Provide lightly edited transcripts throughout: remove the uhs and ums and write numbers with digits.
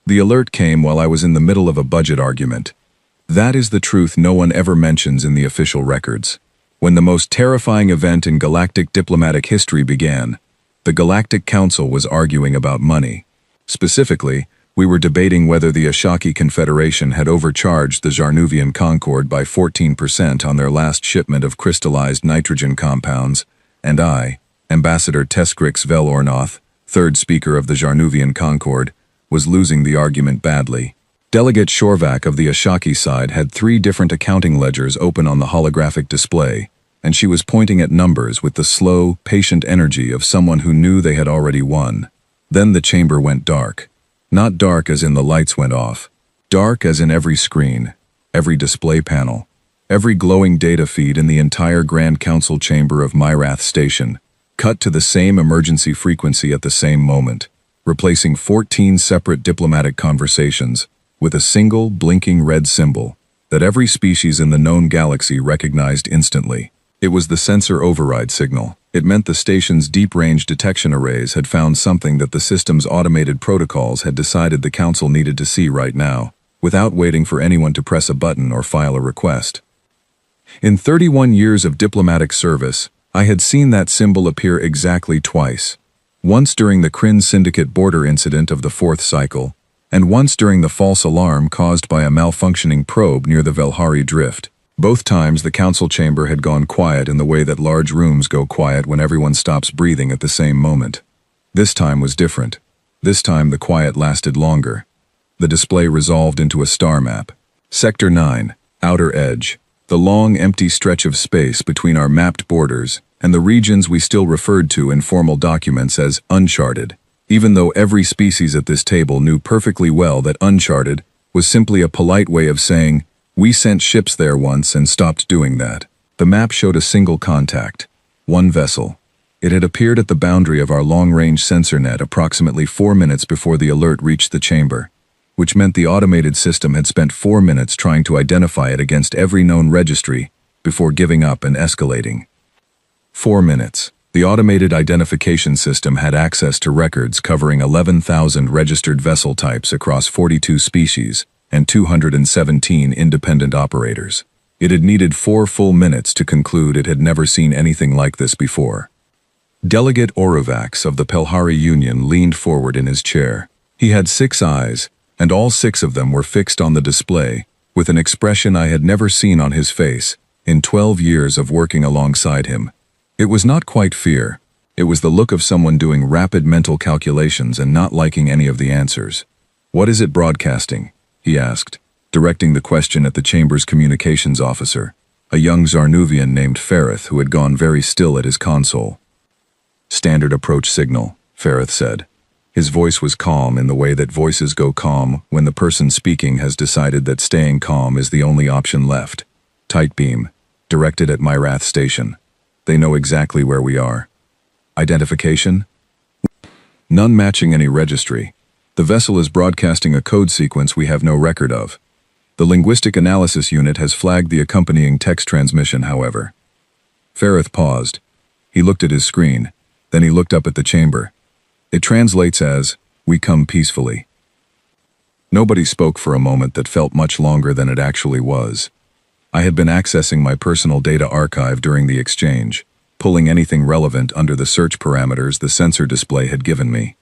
The alert came while I was in the middle of a budget argument. That is the truth no one ever mentions in the official records. When the most terrifying event in galactic diplomatic history began, the Galactic Council was arguing about money. Specifically, we were debating whether the Ashaki Confederation had overcharged the Zarnuvian Concord by 14% on their last shipment of crystallized nitrogen compounds, and I, Ambassador Teskrix Velornoth, third speaker of the Zarnuvian Concord, was losing the argument badly. Delegate Shorvac of the Ashaki side had 3 different accounting ledgers open on the holographic display, and she was pointing at numbers with the slow, patient energy of someone who knew they had already won. Then the chamber went dark. Not dark as in the lights went off. Dark as in every screen, every display panel, every glowing data feed in the entire Grand Council chamber of Myrath Station, cut to the same emergency frequency at the same moment, replacing 14 separate diplomatic conversations with a single blinking red symbol that every species in the known galaxy recognized instantly. It was the sensor override signal. It meant the station's deep-range detection arrays had found something that the system's automated protocols had decided the Council needed to see right now, without waiting for anyone to press a button or file a request. In 31 years of diplomatic service, I had seen that symbol appear exactly twice. Once during the Kryn Syndicate border incident of the 4th cycle, and once during the false alarm caused by a malfunctioning probe near the Velhari Drift. Both times the council chamber had gone quiet in the way that large rooms go quiet when everyone stops breathing at the same moment. This time was different. This time the quiet lasted longer. The display resolved into a star map. Sector 9, Outer Edge, the long empty stretch of space between our mapped borders and the regions we still referred to in formal documents as uncharted, even though every species at this table knew perfectly well that uncharted was simply a polite way of saying, we sent ships there once and stopped doing that. The map showed a single contact, one vessel. It had appeared at the boundary of our long-range sensor net approximately 4 minutes before the alert reached the chamber, which meant the automated system had spent 4 minutes trying to identify it against every known registry before giving up and escalating. 4 minutes. The automated identification system had access to records covering 11,000 registered vessel types across 42 species and 217 independent operators. It had needed 4 full minutes to conclude it had never seen anything like this before. Delegate Orovax of the Pelhari Union leaned forward in his chair. He had 6 eyes, and all 6 of them were fixed on the display, with an expression I had never seen on his face in 12 years of working alongside him. It was not quite fear. It was the look of someone doing rapid mental calculations and not liking any of the answers. "What is it broadcasting?" he asked, directing the question at the chamber's communications officer, a young Zarnuvian named Ferrith who had gone very still at his console. "Standard approach signal," Ferrith said. His voice was calm in the way that voices go calm when the person speaking has decided that staying calm is the only option left. "Tight beam, directed at Myrath Station. They know exactly where we are. Identification? None matching any registry. The vessel is broadcasting a code sequence we have no record of. The linguistic analysis unit has flagged the accompanying text transmission, however." Ferrith paused. He looked at his screen, then he looked up at the chamber. It translates as, "We come peacefully." Nobody spoke for a moment that felt much longer than it actually was. I had been accessing my personal data archive during the exchange, pulling anything relevant under the search parameters the sensor display had given me.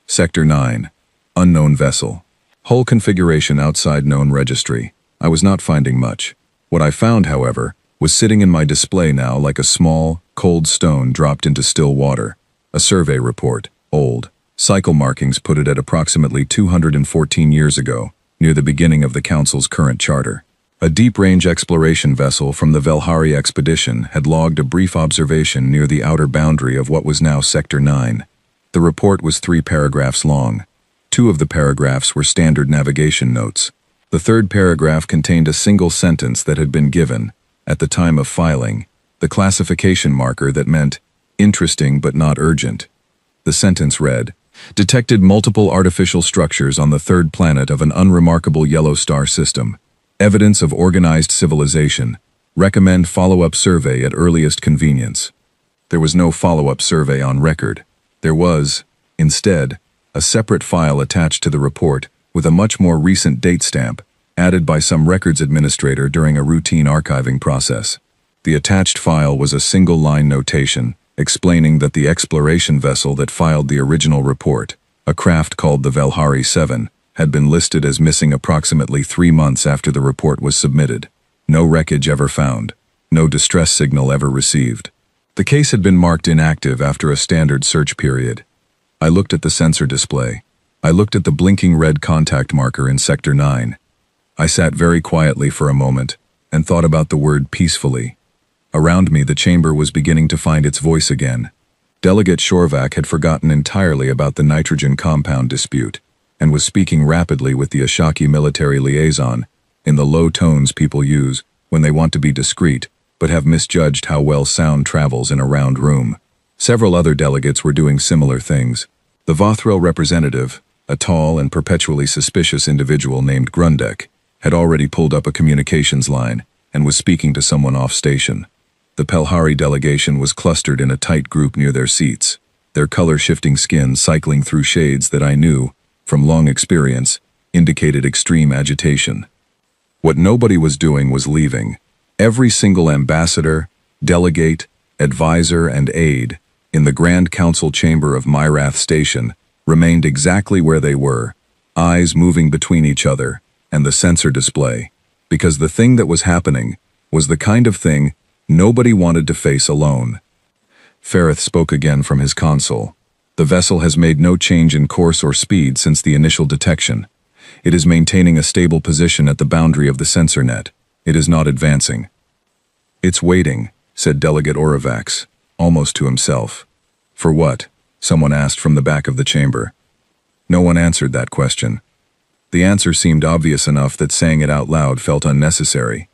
Sector 9. Unknown vessel. Hull configuration outside known registry. I was not finding much. What I found, however, was sitting in my display now like a small, cold stone dropped into still water. A survey report, old. Cycle markings put it at approximately 214 years ago, near the beginning of the Council's current charter. A deep-range exploration vessel from the Velhari expedition had logged a brief observation near the outer boundary of what was now Sector 9. The report was 3 paragraphs long. 2 of the paragraphs were standard navigation notes. The 3rd paragraph contained a single sentence that had been given, at the time of filing, the classification marker that meant, interesting but not urgent. The sentence read, "Detected multiple artificial structures on the 3rd planet of an unremarkable yellow star system. Evidence of organized civilization. Recommend follow-up survey at earliest convenience." There was no follow-up survey on record. There was, instead, a separate file attached to the report with a much more recent date stamp, added by some records administrator during a routine archiving process. The attached file was a single-line notation explaining that the exploration vessel that filed the original report, a craft called the Velhari 7, had been listed as missing approximately 3 months after the report was submitted. No wreckage ever found. No distress signal ever received. The case had been marked inactive after a standard search period. I looked at the sensor display. I looked at the blinking red contact marker in Sector 9. I sat very quietly for a moment and thought about the word peacefully. Around me, the chamber was beginning to find its voice again. Delegate Shorvac had forgotten entirely about the nitrogen compound dispute and was speaking rapidly with the Ashaki military liaison in the low tones people use when they want to be discreet but have misjudged how well sound travels in a round room. Several other delegates were doing similar things. The Vothrel representative, a tall and perpetually suspicious individual named Grundek, had already pulled up a communications line and was speaking to someone off station. The Pelhari delegation was clustered in a tight group near their seats, their color-shifting skin cycling through shades that I knew, from long experience, indicated extreme agitation. What nobody was doing was leaving. Every single ambassador, delegate, advisor, and aide in the Grand Council chamber of Myrath Station remained exactly where they were, eyes moving between each other and the sensor display, because the thing that was happening was the kind of thing nobody wanted to face alone. Ferrith spoke again from his console. The vessel has made no change in course or speed since the initial detection. It is maintaining a stable position at the boundary of the sensor net. It is not advancing. It's waiting, said Delegate Oravax, almost to himself. For what? Someone asked from the back of the chamber. No one answered that question. The answer seemed obvious enough that saying it out loud felt unnecessary.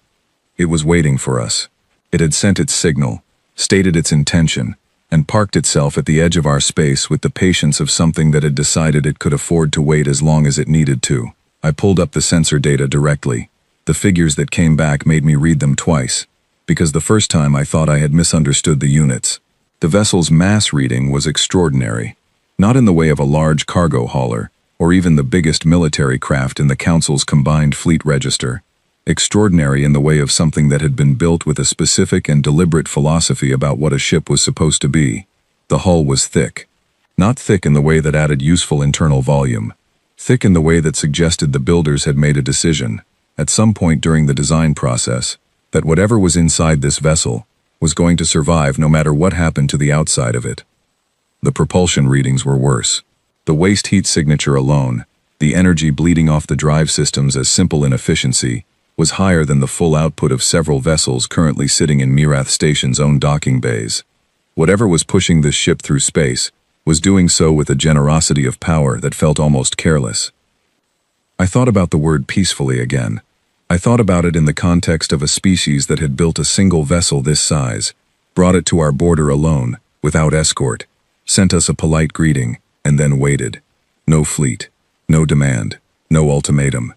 It was waiting for us. It had sent its signal, stated its intention, and parked itself at the edge of our space with the patience of something that had decided it could afford to wait as long as it needed to. I pulled up the sensor data directly. The figures that came back made me read them twice, because the first time I thought I had misunderstood the units. The vessel's mass reading was extraordinary, not in the way of a large cargo hauler, or even the biggest military craft in the Council's combined fleet register. Extraordinary in the way of something that had been built with a specific and deliberate philosophy about what a ship was supposed to be. The hull was thick. Not thick in the way that added useful internal volume. Thick in the way that suggested the builders had made a decision, at some point during the design process, that whatever was inside this vessel was going to survive no matter what happened to the outside of it. The propulsion readings were worse. The waste heat signature alone, the energy bleeding off the drive systems as simple in efficiency, was higher than the full output of several vessels currently sitting in Myrath Station's own docking bays. Whatever was pushing this ship through space was doing so with a generosity of power that felt almost careless. I thought about the word peacefully again. I thought about it in the context of a species that had built a single vessel this size, brought it to our border alone, without escort, sent us a polite greeting, and then waited. No fleet, no demand, no ultimatum.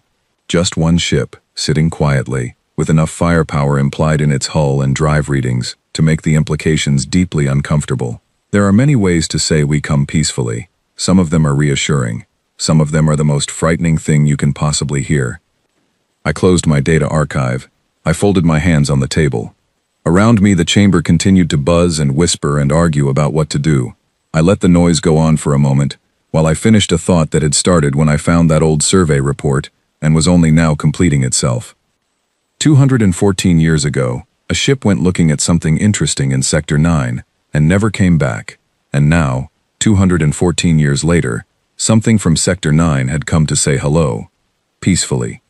Just one ship, sitting quietly, with enough firepower implied in its hull and drive readings to make the implications deeply uncomfortable. There are many ways to say we come peacefully. Some of them are reassuring. Some of them are the most frightening thing you can possibly hear. I closed my data archive. I folded my hands on the table. Around me, the chamber continued to buzz and whisper and argue about what to do. I let the noise go on for a moment, while I finished a thought that had started when I found that old survey report and was only now completing itself. 214 years ago, a ship went looking at something interesting in Sector 9 and never came back. And now, 214 years later, something from Sector 9 had come to say hello, peacefully.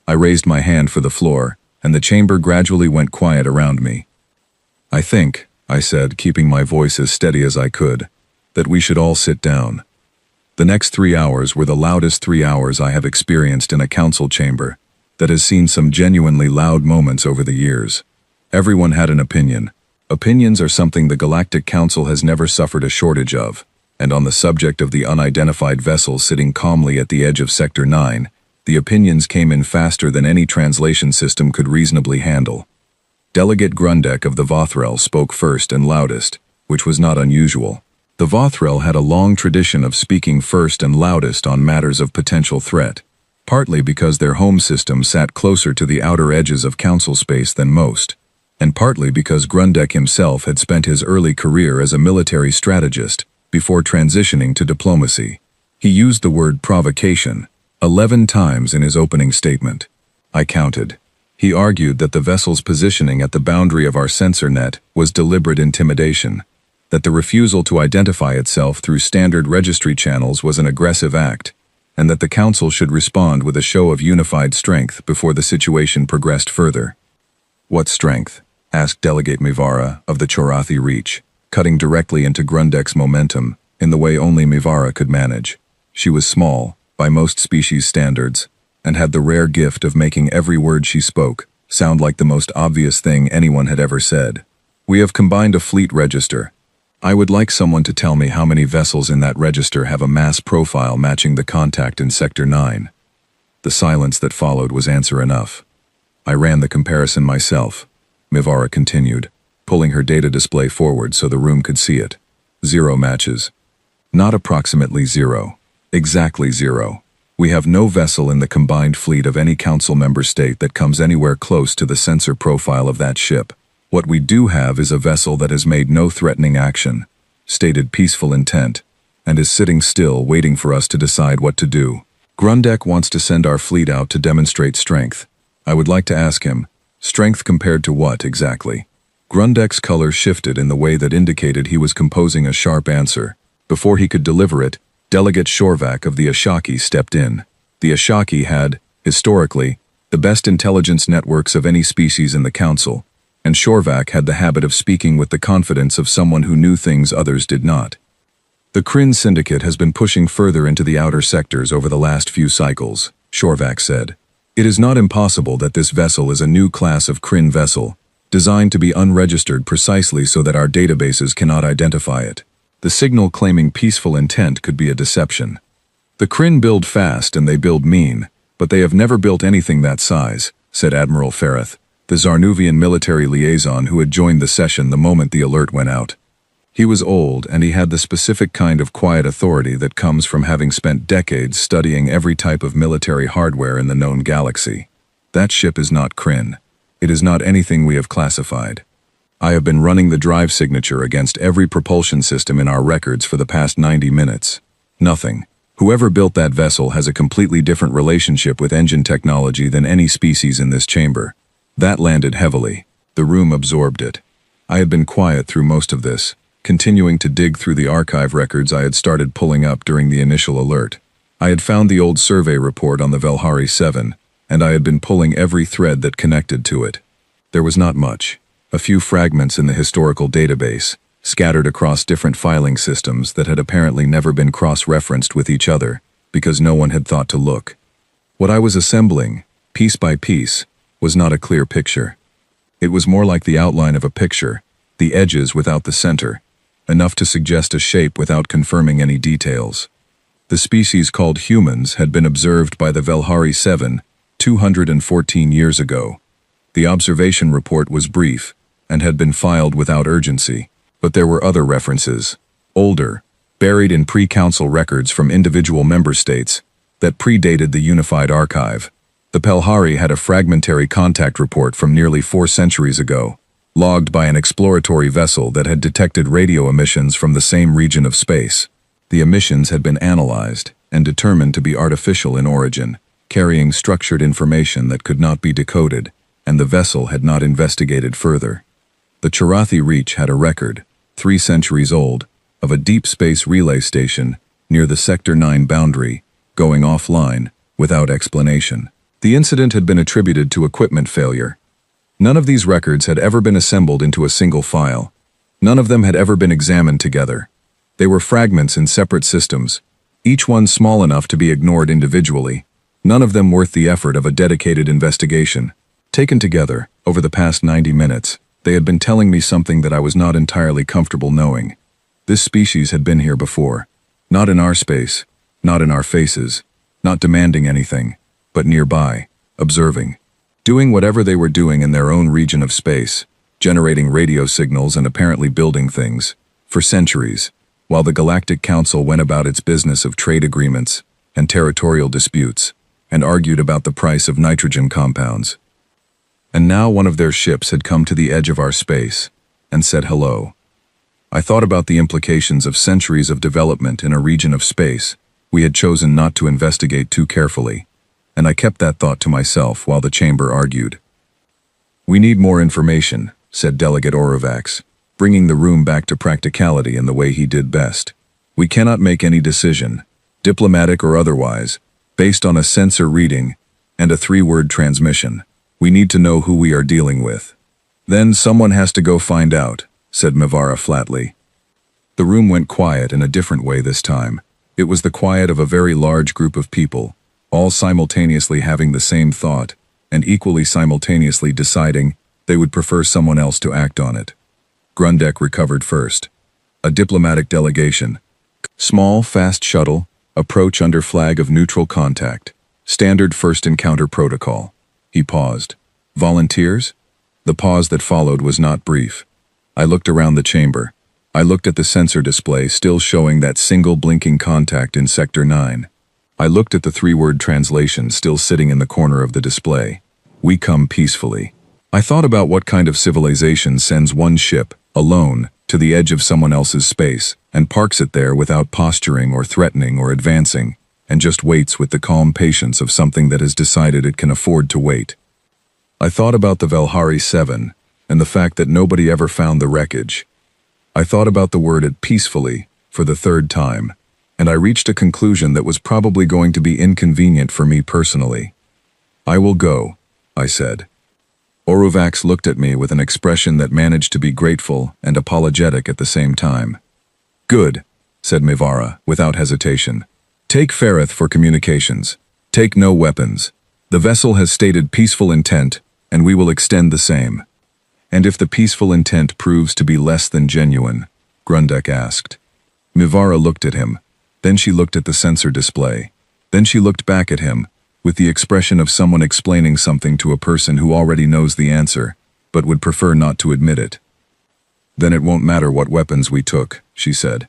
I raised my hand for the floor, and the chamber gradually went quiet around me. I think, I said, keeping my voice as steady as I could, that we should all sit down. The next 3 hours were the loudest 3 hours I have experienced in a council chamber that has seen some genuinely loud moments over the years. Everyone had an opinion. Opinions are something the Galactic Council has never suffered a shortage of, and on the subject of the unidentified vessel sitting calmly at the edge of Sector 9, the opinions came in faster than any translation system could reasonably handle. Delegate Grundek of the Vothrel spoke first and loudest, which was not unusual. The Vothrel had a long tradition of speaking first and loudest on matters of potential threat. partly because their home system sat closer to the outer edges of council space than most, and partly because Grundek himself had spent his early career as a military strategist before transitioning to diplomacy. He used the word provocation 11 times in his opening statement. I counted. He argued that the vessel's positioning at the boundary of our sensor net was deliberate intimidation, that the refusal to identify itself through standard registry channels was an aggressive act, and that the Council should respond with a show of unified strength before the situation progressed further. What strength? Asked Delegate Mivara of the Chorathi Reach, cutting directly into Grundek's momentum in the way only Mivara could manage. She was small, by most species standards, and had the rare gift of making every word she spoke sound like the most obvious thing anyone had ever said. We have combined a fleet register. I would like someone to tell me how many vessels in that register have a mass profile matching the contact in Sector 9. The silence that followed was answer enough. I ran the comparison myself, Mivara continued, pulling her data display forward so the room could see it. 0 matches. Not approximately 0. Exactly 0. We have no vessel in the combined fleet of any council member state that comes anywhere close to the sensor profile of that ship. What we do have is a vessel that has made no threatening action, stated peaceful intent, and is sitting still waiting for us to decide what to do. Grundek wants to send our fleet out to demonstrate strength. I would like to ask him, strength compared to what exactly? Grundek's color shifted in the way that indicated he was composing a sharp answer. Before he could deliver it, Delegate Shorvak of the Ashaki stepped in. The Ashaki had, historically, the best intelligence networks of any species in the Council, and Shorvak had the habit of speaking with the confidence of someone who knew things others did not. The Kryn Syndicate has been pushing further into the outer sectors over the last few cycles, Shorvak said. It is not impossible that this vessel is a new class of Kryn vessel, designed to be unregistered precisely so that our databases cannot identify it. The signal claiming peaceful intent could be a deception. The Kryn build fast and they build mean, but they have never built anything that size, said Admiral Ferreth, the Zarnuvian military liaison who had joined the session the moment the alert went out. He was old and he had the specific kind of quiet authority that comes from having spent decades studying every type of military hardware in the known galaxy. That ship is not Kryn. It is not anything we have classified. I have been running the drive signature against every propulsion system in our records for the past 90 minutes. Nothing. Whoever built that vessel has a completely different relationship with engine technology than any species in this chamber. That landed heavily. The room absorbed it. I had been quiet through most of this, continuing to dig through the archive records I had started pulling up during the initial alert. I had found the old survey report on the Velhari 7, and I had been pulling every thread that connected to it. There was not much. A few fragments in the historical database, scattered across different filing systems that had apparently never been cross-referenced with each other, because no one had thought to look. What I was assembling, piece by piece, was not a clear picture. It was more like the outline of a picture, the edges without the center, enough to suggest a shape without confirming any details. The species called humans had been observed by the Velhari 7 214 years ago. The observation report was brief, and had been filed without urgency, but there were other references, older, buried in pre-council records from individual member states, that predated the unified archive. The Pelhari had a fragmentary contact report from nearly 4 centuries ago, logged by an exploratory vessel that had detected radio emissions from the same region of space. The emissions had been analyzed and determined to be artificial in origin, carrying structured information that could not be decoded, and the vessel had not investigated further. The Chorathi Reach had a record, 3 centuries old, of a deep space relay station near the Sector 9 boundary, going offline, without explanation. The incident had been attributed to equipment failure. None of these records had ever been assembled into a single file. None of them had ever been examined together. They were fragments in separate systems, each one small enough to be ignored individually, none of them worth the effort of a dedicated investigation. Taken together, over the past 90 minutes, they had been telling me something that I was not entirely comfortable knowing. This species had been here before. Not in our space, not in our faces, not demanding anything, but nearby, observing. Doing whatever they were doing in their own region of space, generating radio signals and apparently building things, for centuries, while the Galactic Council went about its business of trade agreements and territorial disputes. and argued about the price of nitrogen compounds. And now one of their ships had come to the edge of our space and said hello. I thought about the implications of centuries of development in a region of space we had chosen not to investigate too carefully, and I kept that thought to myself while the chamber argued. "We need more information," said Delegate Orovax, bringing the room back to practicality in the way he did best. "We cannot make any decision, diplomatic or otherwise, based on a sensor reading and a 3-word transmission. We need to know who we are dealing with." "Then someone has to go find out," said Mivara flatly. The room went quiet in a different way this time. It was the quiet of a very large group of people, all simultaneously having the same thought, and equally simultaneously deciding they would prefer someone else to act on it. Grundek recovered first. "A diplomatic delegation. Small, fast shuttle, approach under flag of neutral contact. Standard first encounter protocol." He paused. "Volunteers?" The pause that followed was not brief. I looked around the chamber. I looked at the sensor display still showing that single blinking contact in Sector 9. I looked at the 3-word translation still sitting in the corner of the display. "We come peacefully." I thought about what kind of civilization sends one ship, alone, to the edge of someone else's space, and parks it there without posturing or threatening or advancing, and just waits with the calm patience of something that has decided it can afford to wait. I thought about the Velhari 7, and the fact that nobody ever found the wreckage. I thought about the word "it" peacefully, for the 3rd time, and I reached a conclusion that was probably going to be inconvenient for me personally. "I will go," I said. Orovax looked at me with an expression that managed to be grateful and apologetic at the same time. "Good," said Mivara, without hesitation. "Take Ferrith for communications. Take no weapons. The vessel has stated peaceful intent, and we will extend the same." "And if the peaceful intent proves to be less than genuine?" Grundek asked. Mivara looked at him. Then she looked at the sensor display. Then she looked back at him, with the expression of someone explaining something to a person who already knows the answer, but would prefer not to admit it. "Then it won't matter what weapons we took," she said.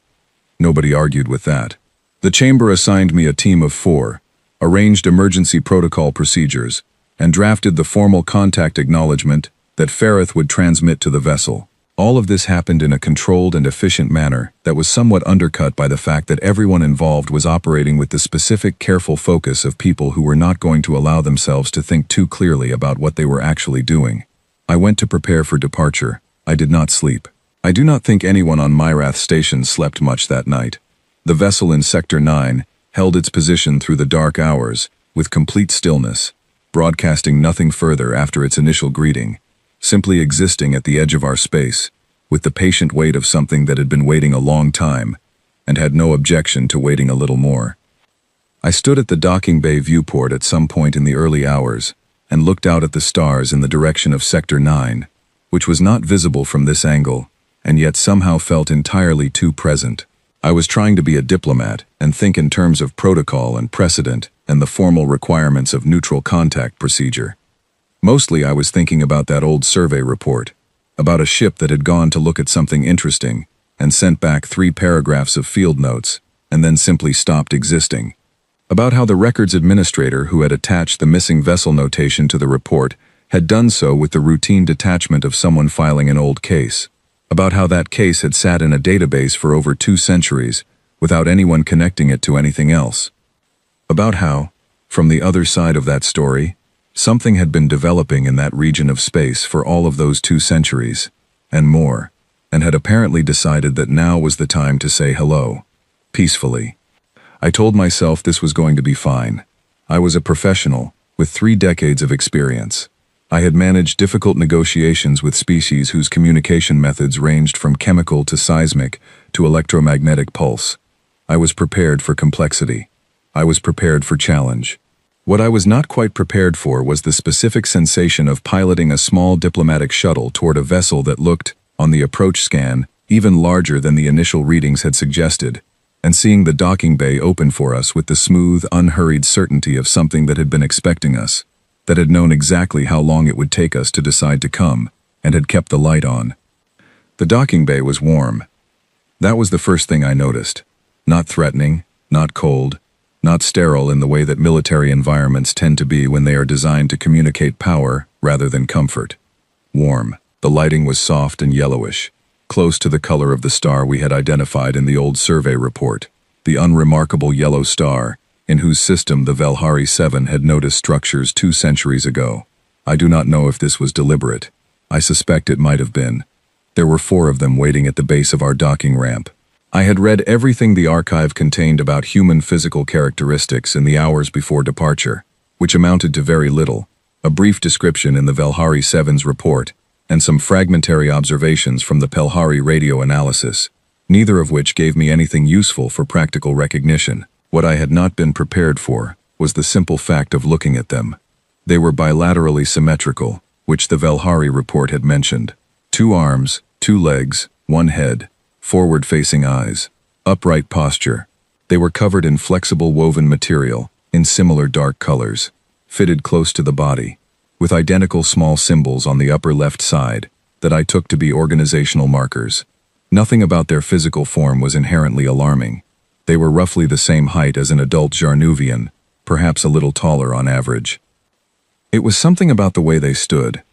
Nobody argued with that. The chamber assigned me a team of 4, arranged emergency protocol procedures, and drafted the formal contact acknowledgement that Ferrith would transmit to the vessel. All of this happened in a controlled and efficient manner that was somewhat undercut by the fact that everyone involved was operating with the specific careful focus of people who were not going to allow themselves to think too clearly about what they were actually doing. I went to prepare for departure. I did not sleep. I do not think anyone on Myrath Station slept much that night. The vessel in Sector 9 held its position through the dark hours, with complete stillness, broadcasting nothing further after its initial greeting, simply existing at the edge of our space, with the patient wait of something that had been waiting a long time, and had no objection to waiting a little more. I stood at the docking bay viewport at some point in the early hours, and looked out at the stars in the direction of Sector 9, which was not visible from this angle, and yet somehow felt entirely too present. I was trying to be a diplomat and think in terms of protocol and precedent and the formal requirements of neutral contact procedure. Mostly I was thinking about that old survey report, about a ship that had gone to look at something interesting and sent back 3 paragraphs of field notes and then simply stopped existing. About how the records administrator who had attached the missing vessel notation to the report had done so with the routine detachment of someone filing an old case. About how that case had sat in a database for over 2 centuries without anyone connecting it to anything else. About how, from the other side of that story, something had been developing in that region of space for all of those 2 centuries, and more, and had apparently decided that now was the time to say hello, peacefully. I told myself this was going to be fine. I was a professional, with 3 decades of experience. I had managed difficult negotiations with species whose communication methods ranged from chemical to seismic to electromagnetic pulse. I was prepared for complexity. I was prepared for challenge. What I was not quite prepared for was the specific sensation of piloting a small diplomatic shuttle toward a vessel that looked, on the approach scan, even larger than the initial readings had suggested, and seeing the docking bay open for us with the smooth, unhurried certainty of something that had been expecting us, that had known exactly how long it would take us to decide to come, and had kept the light on. The docking bay was warm. That was the first thing I noticed. Not threatening, not cold, not sterile in the way that military environments tend to be when they are designed to communicate power rather than comfort. Warm. The lighting was soft and yellowish, close to the color of the star we had identified in the old survey report, the unremarkable yellow star, in whose system the Velhari 7 had noticed structures 2 centuries ago. I do not know if this was deliberate. I suspect it might have been. There were 4 of them waiting at the base of our docking ramp. I had read everything the archive contained about human physical characteristics in the hours before departure, which amounted to very little, a brief description in the Velhari 7's report, and some fragmentary observations from the Pelhari radio analysis, neither of which gave me anything useful for practical recognition. What I had not been prepared for was the simple fact of looking at them. They were bilaterally symmetrical, which the Velhari report had mentioned. 2 arms, 2 legs, 1 head, forward-facing eyes, upright posture. They were covered in flexible woven material, in similar dark colors, fitted close to the body, with identical small symbols on the upper left side that I took to be organizational markers. Nothing about their physical form was inherently alarming. They were roughly the same height as an adult Jarnuvian, perhaps a little taller on average. It was something about the way they stood.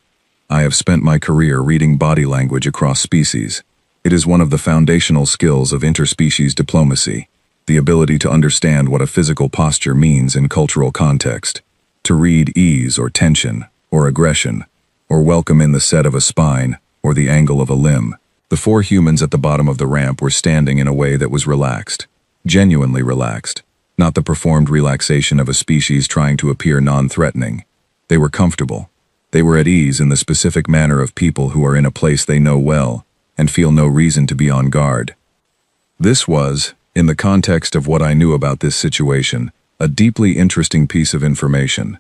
I have spent my career reading body language across species. It is one of the foundational skills of interspecies diplomacy, the ability to understand what a physical posture means in cultural context, to read ease or tension, or aggression, or welcome in the set of a spine, or the angle of a limb. The 4 humans at the bottom of the ramp were standing in a way that was relaxed, genuinely relaxed, not the performed relaxation of a species trying to appear non-threatening. They were comfortable. They were at ease in the specific manner of people who are in a place they know well and feel no reason to be on guard. This was, in the context of what I knew about this situation, a deeply interesting piece of information.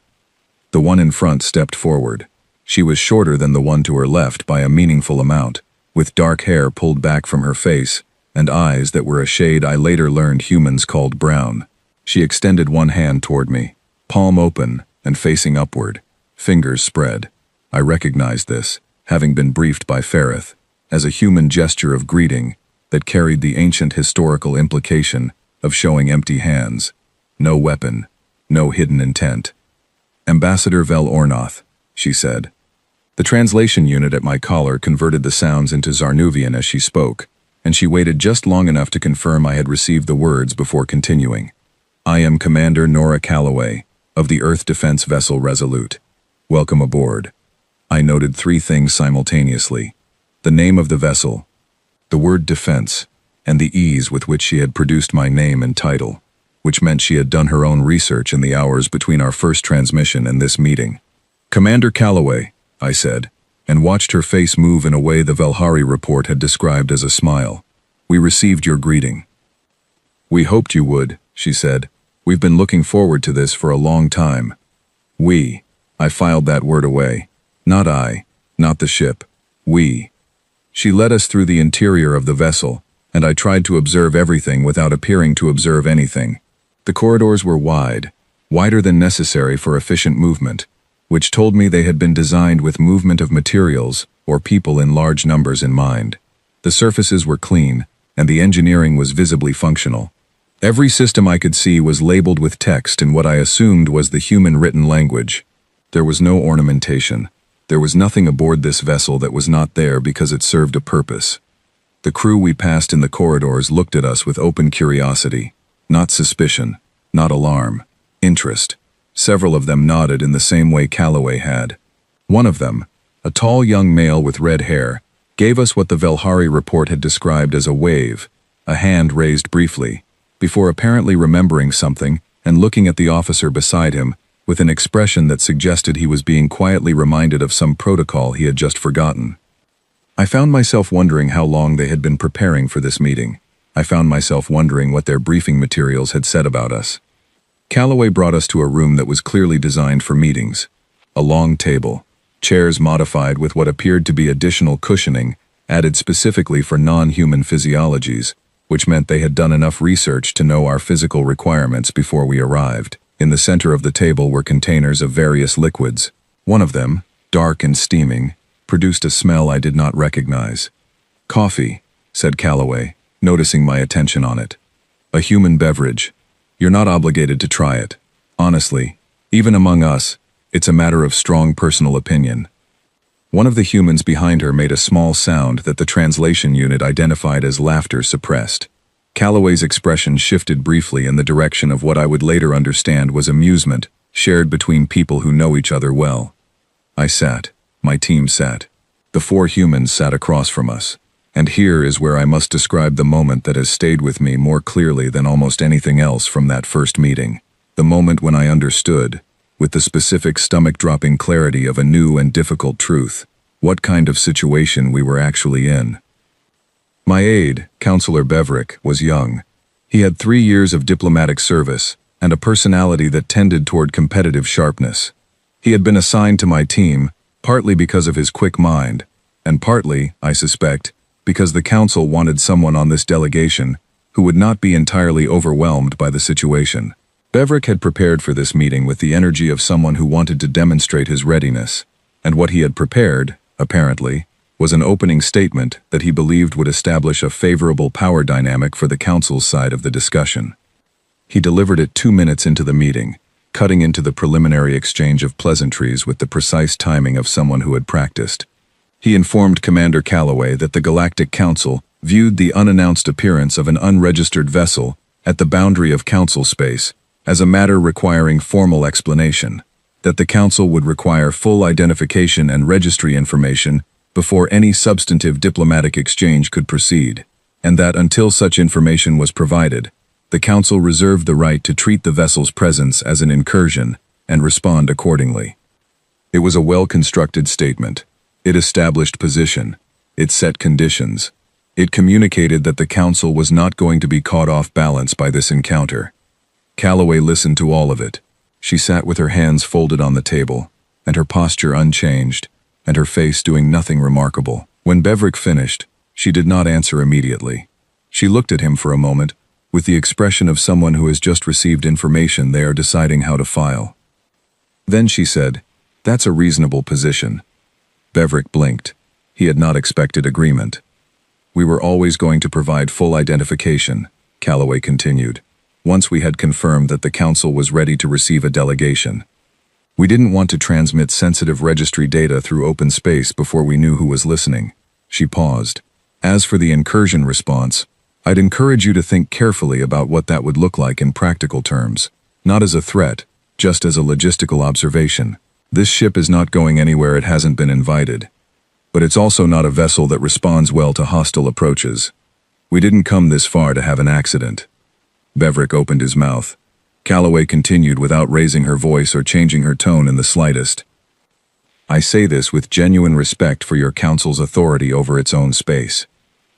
The one in front stepped forward. She was shorter than the one to her left by a meaningful amount, with dark hair pulled back from her face and eyes that were a shade I later learned humans called brown. She extended one hand toward me, palm open and facing upward, fingers spread. I recognized this, having been briefed by Ferrith, as a human gesture of greeting that carried the ancient historical implication of showing empty hands. No weapon, no hidden intent. "Ambassador Vel Ornoth," she said. The translation unit at my collar converted the sounds into Zarnuvian as she spoke, and she waited just long enough to confirm I had received the words before continuing. "I am Commander Nora Calloway, of the Earth Defense Vessel Resolute. Welcome aboard." I noted 3 things simultaneously: the name of the vessel, the word defense, and the ease with which she had produced my name and title, which meant she had done her own research in the hours between our first transmission and this meeting. "Commander Calloway," I said, and watched her face move in a way the Velhari report had described as a smile. "We received your greeting." "We hoped you would," she said. "We've been looking forward to this for a long time." "We." I filed that word away. Not I, not the ship. We. She led us through the interior of the vessel, and I tried to observe everything without appearing to observe anything. The corridors were wide, wider than necessary for efficient movement, which told me they had been designed with movement of materials or people in large numbers in mind. The surfaces were clean, and the engineering was visibly functional. Every system I could see was labeled with text in what I assumed was the human written language. There was no ornamentation. There was nothing aboard this vessel that was not there because it served a purpose. The crew we passed in the corridors looked at us with open curiosity, not suspicion, not alarm, interest. Several of them nodded in the same way Calloway had. One of them, a tall young male with red hair, gave us what the Velhari report had described as a wave, a hand raised briefly, before apparently remembering something and looking at the officer beside him with an expression that suggested he was being quietly reminded of some protocol he had just forgotten. I found myself wondering how long they had been preparing for this meeting. I found myself wondering what their briefing materials had said about us. Calloway brought us to a room that was clearly designed for meetings. A long table, chairs modified with what appeared to be additional cushioning, added specifically for non-human physiologies, which meant they had done enough research to know our physical requirements before we arrived. In the center of the table were containers of various liquids. One of them, dark and steaming, produced a smell I did not recognize. "Coffee," said Calloway, noticing my attention on it. "A human beverage." You're not obligated to try it. Honestly, even among us, it's a matter of strong personal opinion. One of the humans behind her made a small sound that the translation unit identified as laughter suppressed. Calloway's expression shifted briefly in the direction of what I would later understand was amusement, shared between people who know each other well. I sat. My team sat. The 4 humans sat across from us. And here is where I must describe the moment that has stayed with me more clearly than almost anything else from that first meeting. The moment when I understood, with the specific stomach-dropping clarity of a new and difficult truth, what kind of situation we were actually in. My aide, Counselor Beverick, was young. He had 3 years of diplomatic service and a personality that tended toward competitive sharpness. He had been assigned to my team, partly because of his quick mind, and partly, I suspect, because the council wanted someone on this delegation who would not be entirely overwhelmed by the situation. Beverick had prepared for this meeting with the energy of someone who wanted to demonstrate his readiness, and what he had prepared, apparently, was an opening statement that he believed would establish a favorable power dynamic for the council's side of the discussion. He delivered it 2 minutes into the meeting, cutting into the preliminary exchange of pleasantries with the precise timing of someone who had practiced. He informed Commander Calloway that the Galactic Council viewed the unannounced appearance of an unregistered vessel at the boundary of council space as a matter requiring formal explanation, that the council would require full identification and registry information before any substantive diplomatic exchange could proceed, and that until such information was provided, the council reserved the right to treat the vessel's presence as an incursion and respond accordingly. It was a well-constructed statement. It established position. It set conditions. It communicated that the council was not going to be caught off balance by this encounter. Calloway listened to all of it. She sat with her hands folded on the table, and her posture unchanged, and her face doing nothing remarkable. When Beverick finished, she did not answer immediately. She looked at him for a moment, with the expression of someone who has just received information they are deciding how to file. Then she said, "That's a reasonable position." Beverick blinked. He had not expected agreement. "We were always going to provide full identification," Calloway continued, "once we had confirmed that the council was ready to receive a delegation. We didn't want to transmit sensitive registry data through open space before we knew who was listening." She paused. "As for the incursion response, I'd encourage you to think carefully about what that would look like in practical terms, not as a threat, just as a logistical observation. This ship is not going anywhere it hasn't been invited. But it's also not a vessel that responds well to hostile approaches. We didn't come this far to have an accident." Beverick opened his mouth. Calloway continued without raising her voice or changing her tone in the slightest. "I say this with genuine respect for your council's authority over its own space.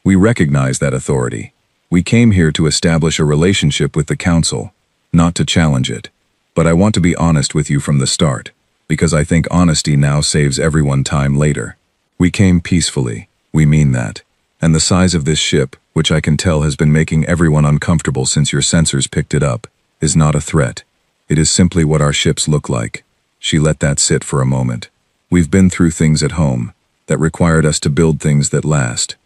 We recognize that authority. We came here to establish a relationship with the council, not to challenge it. But I want to be honest with you from the start, because I think honesty now saves everyone time later. We came peacefully, we mean that. And the size of this ship, which I can tell has been making everyone uncomfortable since your sensors picked it up, is not a threat. It is simply what our ships look like." She let that sit for a moment. "We've been through things at home that required us to build things that last."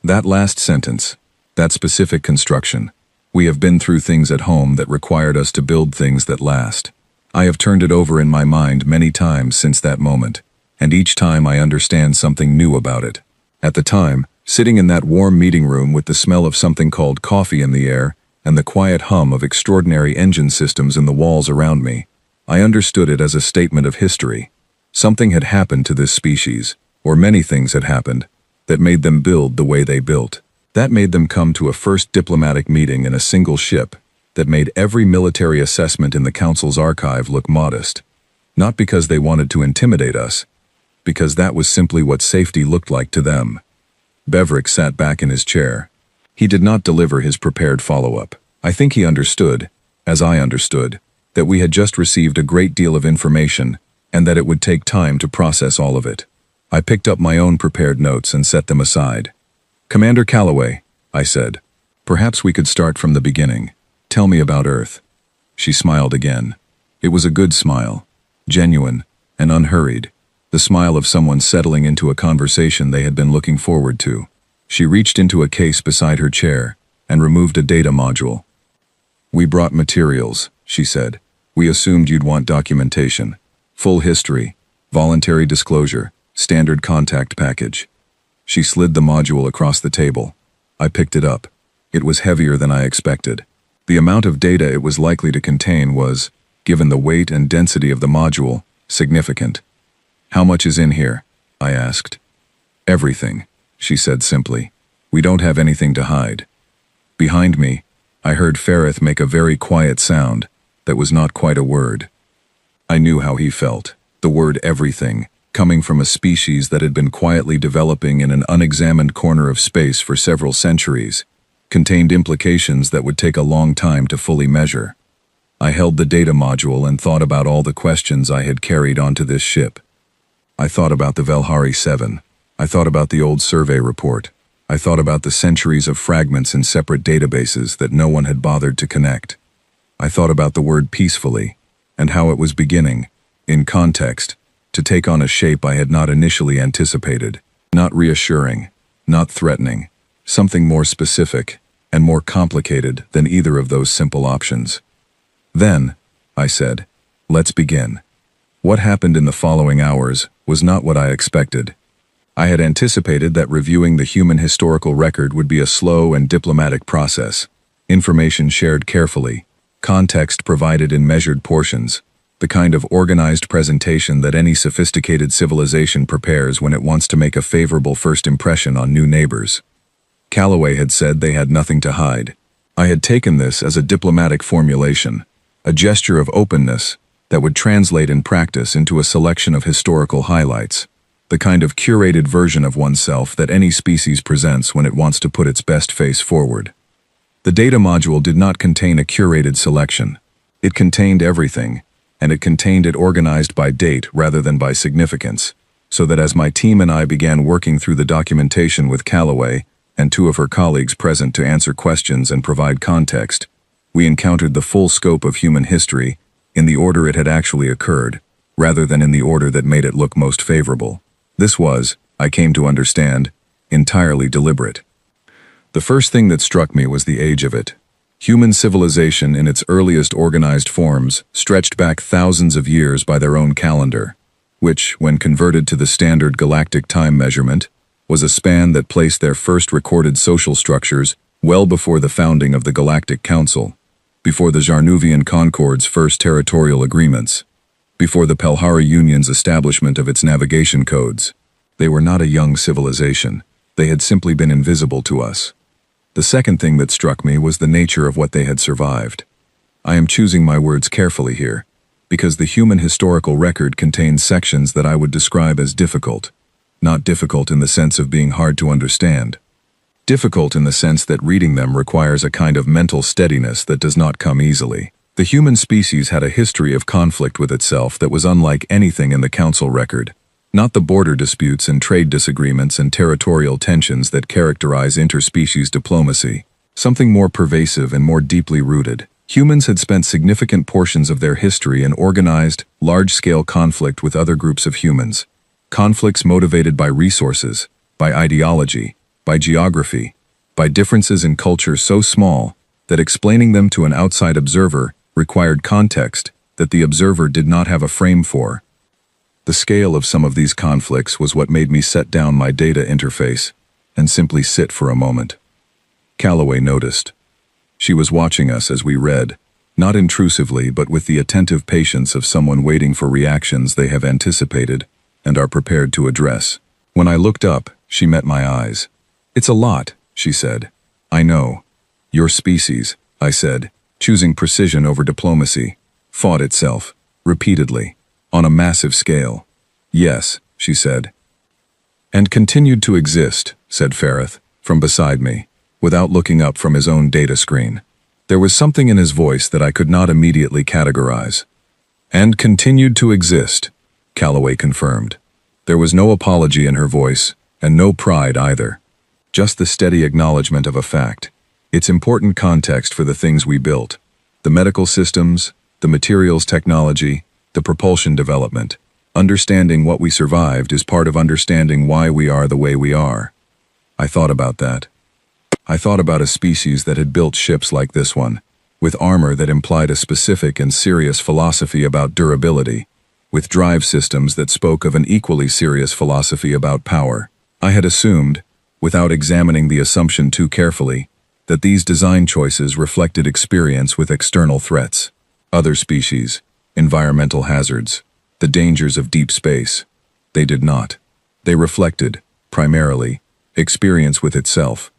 That last sentence, that specific construction, "We have been through things at home that required us to build things that last." I have turned it over in my mind many times since that moment, and each time I understand something new about it. At the time, sitting in that warm meeting room with the smell of something called coffee in the air and the quiet hum of extraordinary engine systems in the walls around me, I understood it as a statement of history. Something had happened to this species, or many things had happened, that made them build the way they built. That made them come to a first diplomatic meeting in a single ship that made every military assessment in the council's archive look modest. Not because they wanted to intimidate us, because that was simply what safety looked like to them. Beverick sat back in his chair. He did not deliver his prepared follow-up. I think he understood, as I understood, that we had just received a great deal of information and that it would take time to process all of it. I picked up my own prepared notes and set them aside. "Commander Calloway," I said, "perhaps we could start from the beginning. Tell me about Earth." She smiled again. It was a good smile, genuine and unhurried, the smile of someone settling into a conversation they had been looking forward to. She reached into a case beside her chair and removed a data module. "We brought materials," she said. "We assumed you'd want documentation. Full history, voluntary disclosure, standard contact package." She slid the module across the table. I picked it up. It was heavier than I expected. The amount of data it was likely to contain was, given the weight and density of the module, significant. "How much is in here?" I asked. "Everything," she said simply. "We don't have anything to hide." Behind me, I heard Ferrith make a very quiet sound that was not quite a word. I knew how he felt. The word everything, coming from a species that had been quietly developing in an unexamined corner of space for several centuries, contained implications that would take a long time to fully measure. I held the data module and thought about all the questions I had carried onto this ship. I thought about the Velhari 7. I thought about the old survey report. I thought about the centuries of fragments in separate databases that no one had bothered to connect. I thought about the word peacefully, and how it was beginning, in context, to take on a shape I had not initially anticipated. Not reassuring, not threatening, something more specific and more complicated than either of those simple options. "Then," I said, "let's begin." What happened in the following hours was not what I expected. I had anticipated that reviewing the human historical record would be a slow and diplomatic process, information shared carefully, context provided in measured portions, the kind of organized presentation that any sophisticated civilization prepares when it wants to make a favorable first impression on new neighbors. Calloway had said they had nothing to hide. I had taken this as a diplomatic formulation, a gesture of openness that would translate in practice into a selection of historical highlights, the kind of curated version of oneself that any species presents when it wants to put its best face forward. The data module did not contain a curated selection. It contained everything, and it contained it organized by date rather than by significance, so that as my team and I began working through the documentation with Calloway and two of her colleagues present to answer questions and provide context, we encountered the full scope of human history in the order it had actually occurred, rather than in the order that made it look most favorable. This was, I came to understand, entirely deliberate. The first thing that struck me was the age of it. Human civilization in its earliest organized forms stretched back thousands of years by their own calendar, which, when converted to the standard galactic time measurement, was a span that placed their first recorded social structures well before the founding of the Galactic Council, before the Jarnuvian Concord's first territorial agreements, before the Pelhari Union's establishment of its navigation codes. They were not a young civilization. They had simply been invisible to us. The second thing that struck me was the nature of what they had survived. I am choosing my words carefully here, because the human historical record contains sections that I would describe as difficult. Not difficult in the sense of being hard to understand. Difficult in the sense that reading them requires a kind of mental steadiness that does not come easily. The human species had a history of conflict with itself that was unlike anything in the Council record. Not the border disputes and trade disagreements and territorial tensions that characterize interspecies diplomacy. Something more pervasive and more deeply rooted. Humans had spent significant portions of their history in organized, large-scale conflict with other groups of humans. Conflicts motivated by resources, by ideology, by geography, by differences in culture so small that explaining them to an outside observer required context that the observer did not have a frame for. The scale of some of these conflicts was what made me set down my data interface and simply sit for a moment. Calloway noticed. She was watching us as we read, not intrusively but with the attentive patience of someone waiting for reactions they have anticipated and are prepared to address. When I looked up, she met my eyes. "It's a lot," she said. "I know. Your species," I said, choosing precision over diplomacy, fought itself, repeatedly, on a massive scale. "Yes," she said. "And continued to exist," said Ferrith, from beside me, without looking up from his own data screen. There was something in his voice that I could not immediately categorize. "And continued to exist," Calloway confirmed. There was no apology in her voice, and no pride either. Just the steady acknowledgement of a fact. Its important context for the things we built. The medical systems, the materials technology, the propulsion development. Understanding what we survived is part of understanding why we are the way we are. I thought about that. I thought about a species that had built ships like this one, with armor that implied a specific and serious philosophy about durability, with drive systems that spoke of an equally serious philosophy about power. I had assumed, without examining the assumption too carefully, that these design choices reflected experience with external threats, other species, environmental hazards, the dangers of deep space. They did not. They reflected, primarily, experience with itself.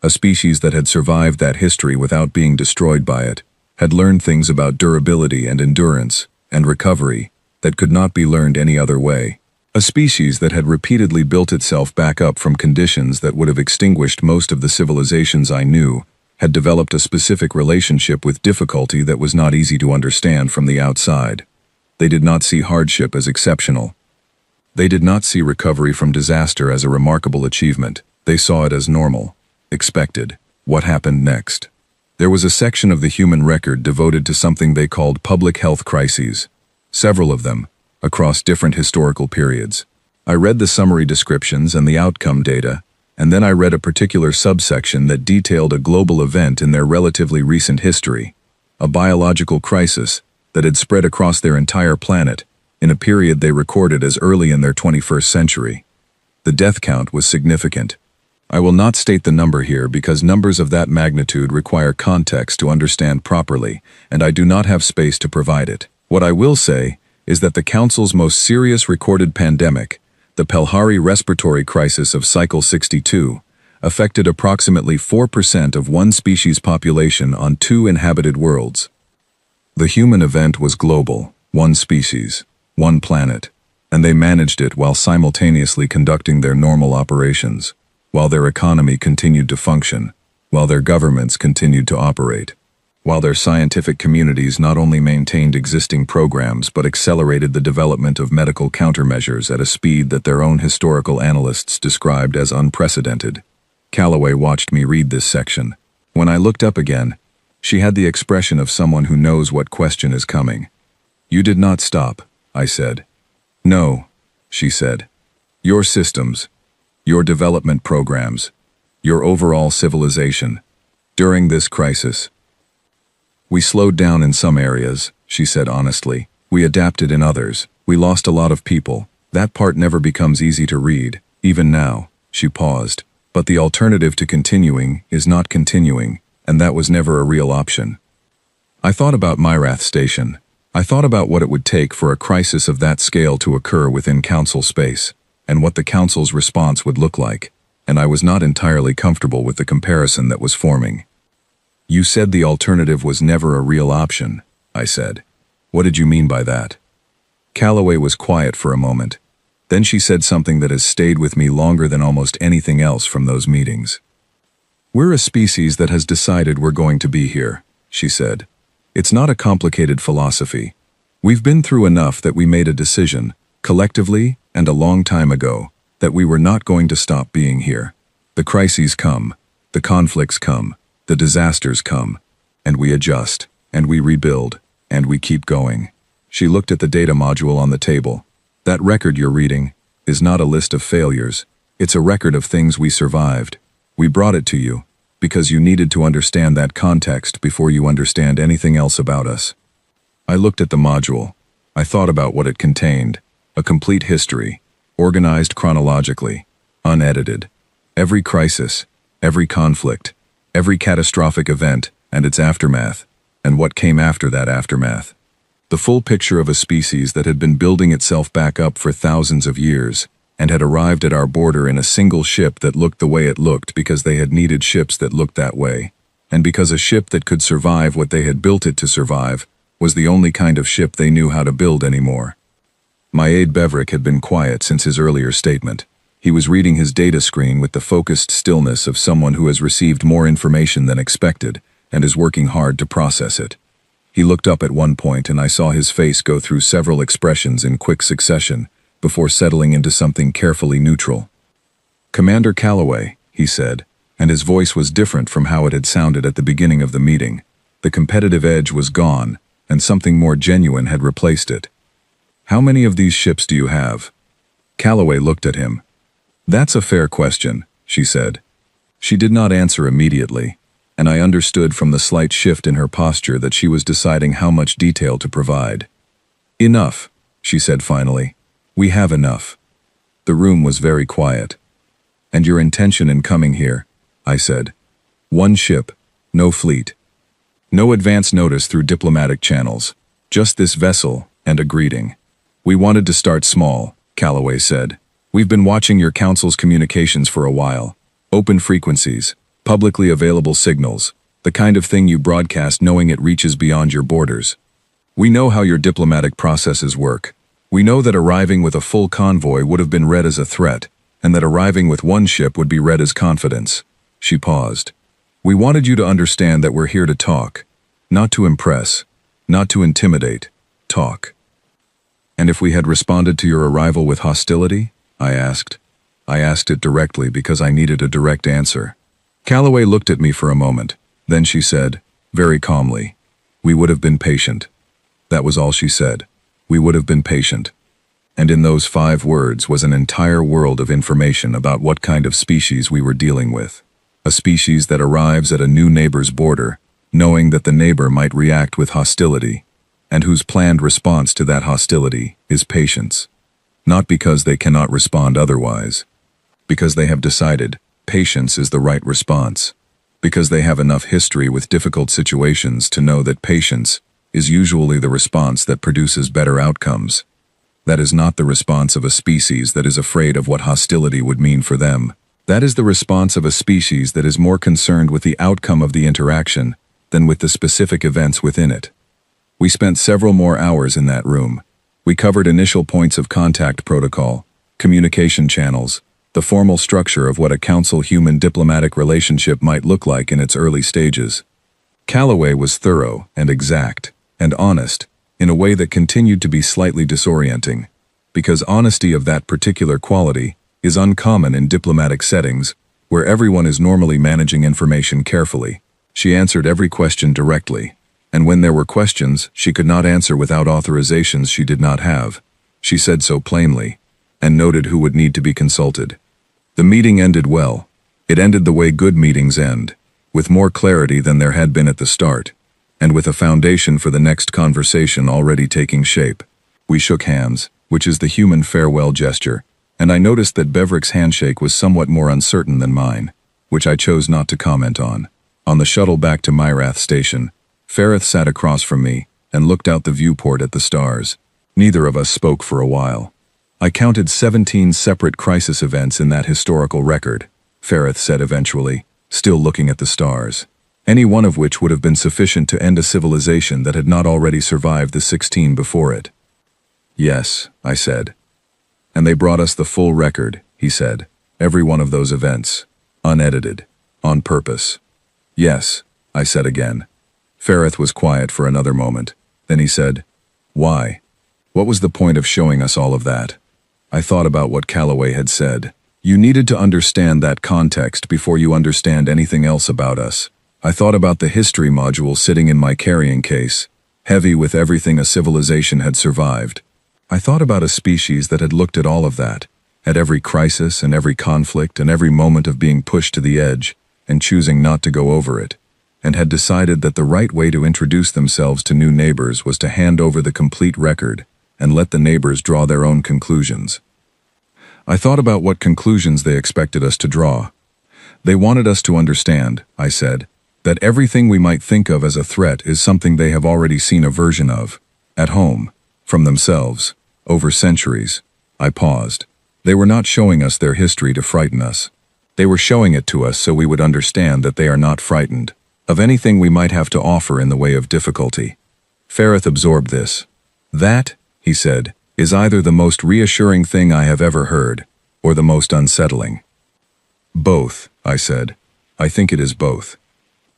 A species that had survived that history without being destroyed by it, had learned things about durability and endurance, and recovery, that could not be learned any other way. A species that had repeatedly built itself back up from conditions that would have extinguished most of the civilizations I knew, had developed a specific relationship with difficulty that was not easy to understand from the outside. They did not see hardship as exceptional. They did not see recovery from disaster as a remarkable achievement. They saw it as normal, expected. What happened next? There was a section of the human record devoted to something they called public health crises. Several of them, across different historical periods. I read the summary descriptions and the outcome data, and then I read a particular subsection that detailed a global event in their relatively recent history, a biological crisis that had spread across their entire planet in a period they recorded as early in their 21st century. The death count was significant. I will not state the number here because numbers of that magnitude require context to understand properly, and I do not have space to provide it. What I will say is that the Council's most serious recorded pandemic, the Pelhari respiratory crisis of Cycle 62, affected approximately 4% of one species' population on 2 inhabited worlds. The human event was global, one species, one planet, and they managed it while simultaneously conducting their normal operations, while their economy continued to function, while their governments continued to operate, while their scientific communities not only maintained existing programs but accelerated the development of medical countermeasures at a speed that their own historical analysts described as unprecedented. Calloway watched me read this section. When I looked up again, she had the expression of someone who knows what question is coming. "You did not stop," I said. "No," she said. "Your systems, your development programs, your overall civilization, during this crisis. We slowed down in some areas," she said honestly. "We adapted in others. We lost a lot of people. That part never becomes easy to read, even now." She paused. "But the alternative to continuing is not continuing, and that was never a real option." I thought about Myrath Station. I thought about what it would take for a crisis of that scale to occur within Council space, and what the Council's response would look like, and I was not entirely comfortable with the comparison that was forming. "You said the alternative was never a real option," I said. "What did you mean by that?" Calloway was quiet for a moment. Then she said something that has stayed with me longer than almost anything else from those meetings. "We're a species that has decided we're going to be here," she said. "It's not a complicated philosophy. We've been through enough that we made a decision, collectively and a long time ago, that we were not going to stop being here. The crises come, the conflicts come, the disasters come, and we adjust, and we rebuild, and we keep going." She looked at the data module on the table. "That record you're reading is not a list of failures. It's a record of things we survived. We brought it to you because you needed to understand that context before you understand anything else about us." I looked at the module. I thought about what it contained. A complete history, organized chronologically, unedited. Every crisis, every conflict, every catastrophic event and its aftermath, and what came after that aftermath. The full picture of a species that had been building itself back up for thousands of years, and had arrived at our border in a single ship that looked the way it looked because they had needed ships that looked that way, and because a ship that could survive what they had built it to survive was the only kind of ship they knew how to build anymore. My aide Beverick had been quiet since his earlier statement. He was reading his data screen with the focused stillness of someone who has received more information than expected and is working hard to process it. He looked up at one point and I saw his face go through several expressions in quick succession before settling into something carefully neutral. "Commander Calloway," he said, and his voice was different from how it had sounded at the beginning of the meeting. The competitive edge was gone, and something more genuine had replaced it. "How many of these ships do you have?" Calloway looked at him. "That's a fair question," she said. She did not answer immediately. and I understood from the slight shift in her posture that she was deciding how much detail to provide. "Enough," she said finally. "We have enough." The room was very quiet. "And your intention in coming here?" I said. "One ship, no fleet. No advance notice through diplomatic channels. Just this vessel and a greeting." "We wanted to start small," Calloway said. "We've been watching your council's communications for a while. Open frequencies, publicly available signals, the kind of thing you broadcast knowing it reaches beyond your borders. We know how your diplomatic processes work. We know that arriving with a full convoy would have been read as a threat, and that arriving with one ship would be read as confidence." She paused. "We wanted you to understand that we're here to talk. Not to impress, not to intimidate. Talk." "And if we had responded to your arrival with hostility?" I asked. I asked it directly because I needed a direct answer. Calloway looked at me for a moment. Then she said, very calmly, "We would have been patient." That was all she said. We would have been patient. And in those 5 words was an entire world of information about what kind of species we were dealing with. A species that arrives at a new neighbor's border, knowing that the neighbor might react with hostility, and whose planned response to that hostility is patience. Not because they cannot respond otherwise. Because they have decided patience is the right response. Because they have enough history with difficult situations to know that patience is usually the response that produces better outcomes. That is not the response of a species that is afraid of what hostility would mean for them. That is the response of a species that is more concerned with the outcome of the interaction than with the specific events within it. We spent several more hours in that room. We covered initial points of contact protocol, communication channels, the formal structure of what a council-human diplomatic relationship might look like in its early stages. Calloway was thorough and exact and honest in a way that continued to be slightly disorienting, because honesty of that particular quality is uncommon in diplomatic settings where everyone is normally managing information carefully. She answered every question directly, and when there were questions she could not answer without authorizations she did not have, she said so plainly, and noted who would need to be consulted. The meeting ended well. It ended the way good meetings end, with more clarity than there had been at the start, and with a foundation for the next conversation already taking shape. We shook hands, which is the human farewell gesture, and I noticed that Beverick's handshake was somewhat more uncertain than mine, which I chose not to comment on. On the shuttle back to Myrath Station, Ferrith sat across from me and looked out the viewport at the stars. Neither of us spoke for a while. I counted 17 separate crisis events in that historical record, Ferrith said eventually, still looking at the stars, any one of which would have been sufficient to end a civilization that had not already survived the 16 before it. Yes, I said. And they brought us the full record, he said, every one of those events, unedited, on purpose. Yes, I said again. Ferrith was quiet for another moment. Then he said, "Why? What was the point of showing us all of that?" I thought about what Calloway had said. You needed to understand that context before you understand anything else about us. I thought about the history module sitting in my carrying case, heavy with everything a civilization had survived. I thought about a species that had looked at all of that, at every crisis and every conflict and every moment of being pushed to the edge and choosing not to go over it, and had decided that the right way to introduce themselves to new neighbors was to hand over the complete record and let the neighbors draw their own conclusions. I thought about what conclusions they expected us to draw. They wanted us to understand, I said, that everything we might think of as a threat is something they have already seen a version of, at home, from themselves, over centuries. I paused. They were not showing us their history to frighten us. They were showing it to us so we would understand that they are not frightened of anything we might have to offer in the way of difficulty. Ferrith absorbed this. That, he said, is either the most reassuring thing I have ever heard, or the most unsettling. Both, I said. I think it is both.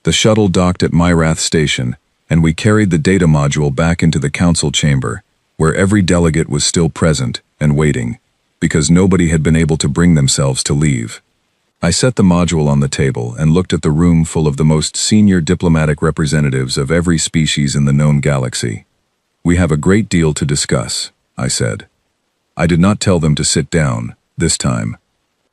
The shuttle docked at Myrath Station, and we carried the data module back into the council chamber, where every delegate was still present and waiting, because nobody had been able to bring themselves to leave. I set the module on the table and looked at the room full of the most senior diplomatic representatives of every species in the known galaxy. We have a great deal to discuss, I said. I did not tell them to sit down, this time.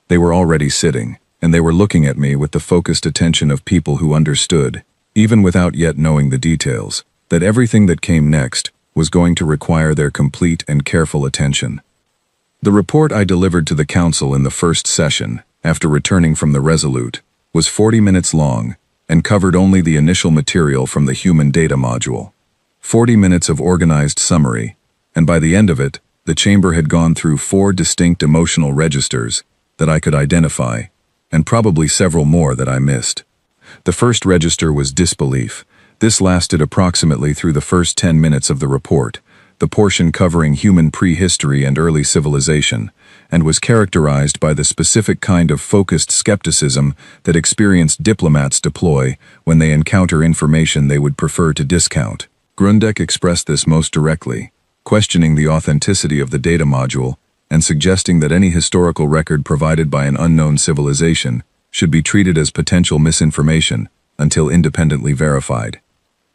They were already sitting, and they were looking at me with the focused attention of people who understood, even without yet knowing the details, that everything that came next was going to require their complete and careful attention. The report I delivered to the council in the first session, after returning from the Resolute, was 40 minutes long and covered only the initial material from the human data module. 40 minutes of organized summary, and by the end of it, the chamber had gone through 4 distinct emotional registers that I could identify, and probably several more that I missed. The first register was disbelief. This lasted approximately through the first 10 minutes of the report, the portion covering human prehistory and early civilization, and was characterized by the specific kind of focused skepticism that experienced diplomats deploy when they encounter information they would prefer to discount. Grundek expressed this most directly, questioning the authenticity of the data module and suggesting that any historical record provided by an unknown civilization should be treated as potential misinformation until independently verified.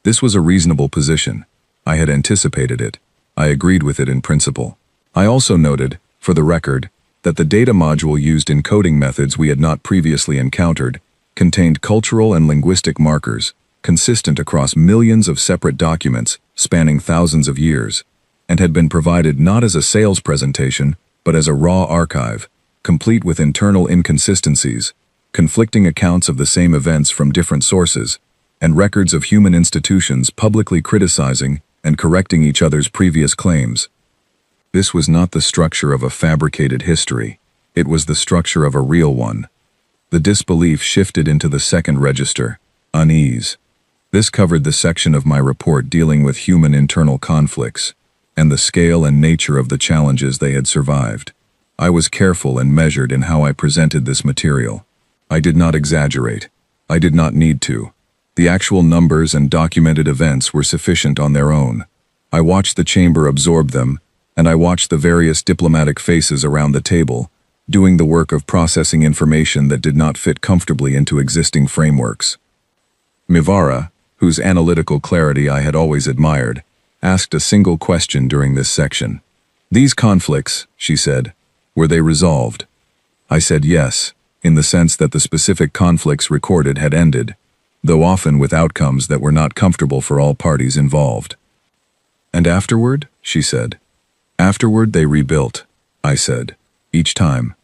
This was a reasonable position. I had anticipated it. I agreed with it in principle. I also noted, for the record, that the data module used encoding methods we had not previously encountered contained cultural and linguistic markers consistent across millions of separate documents spanning thousands of years, and had been provided not as a sales presentation, but as a raw archive, complete with internal inconsistencies, conflicting accounts of the same events from different sources, and records of human institutions publicly criticizing and correcting each other's previous claims. This was not the structure of a fabricated history. It was the structure of a real one. The disbelief shifted into the second register, unease. This covered the section of my report dealing with human internal conflicts and the scale and nature of the challenges they had survived. I was careful and measured in how I presented this material. I did not exaggerate. I did not need to. The actual numbers and documented events were sufficient on their own. I watched the chamber absorb them, and I watched the various diplomatic faces around the table, doing the work of processing information that did not fit comfortably into existing frameworks. Mivara, whose analytical clarity I had always admired, asked a single question during this section. "These conflicts," she said, "were they resolved?" I said yes, in the sense that the specific conflicts recorded had ended, though often with outcomes that were not comfortable for all parties involved. "And afterward?" she said. "Afterward they rebuilt," I said, each time.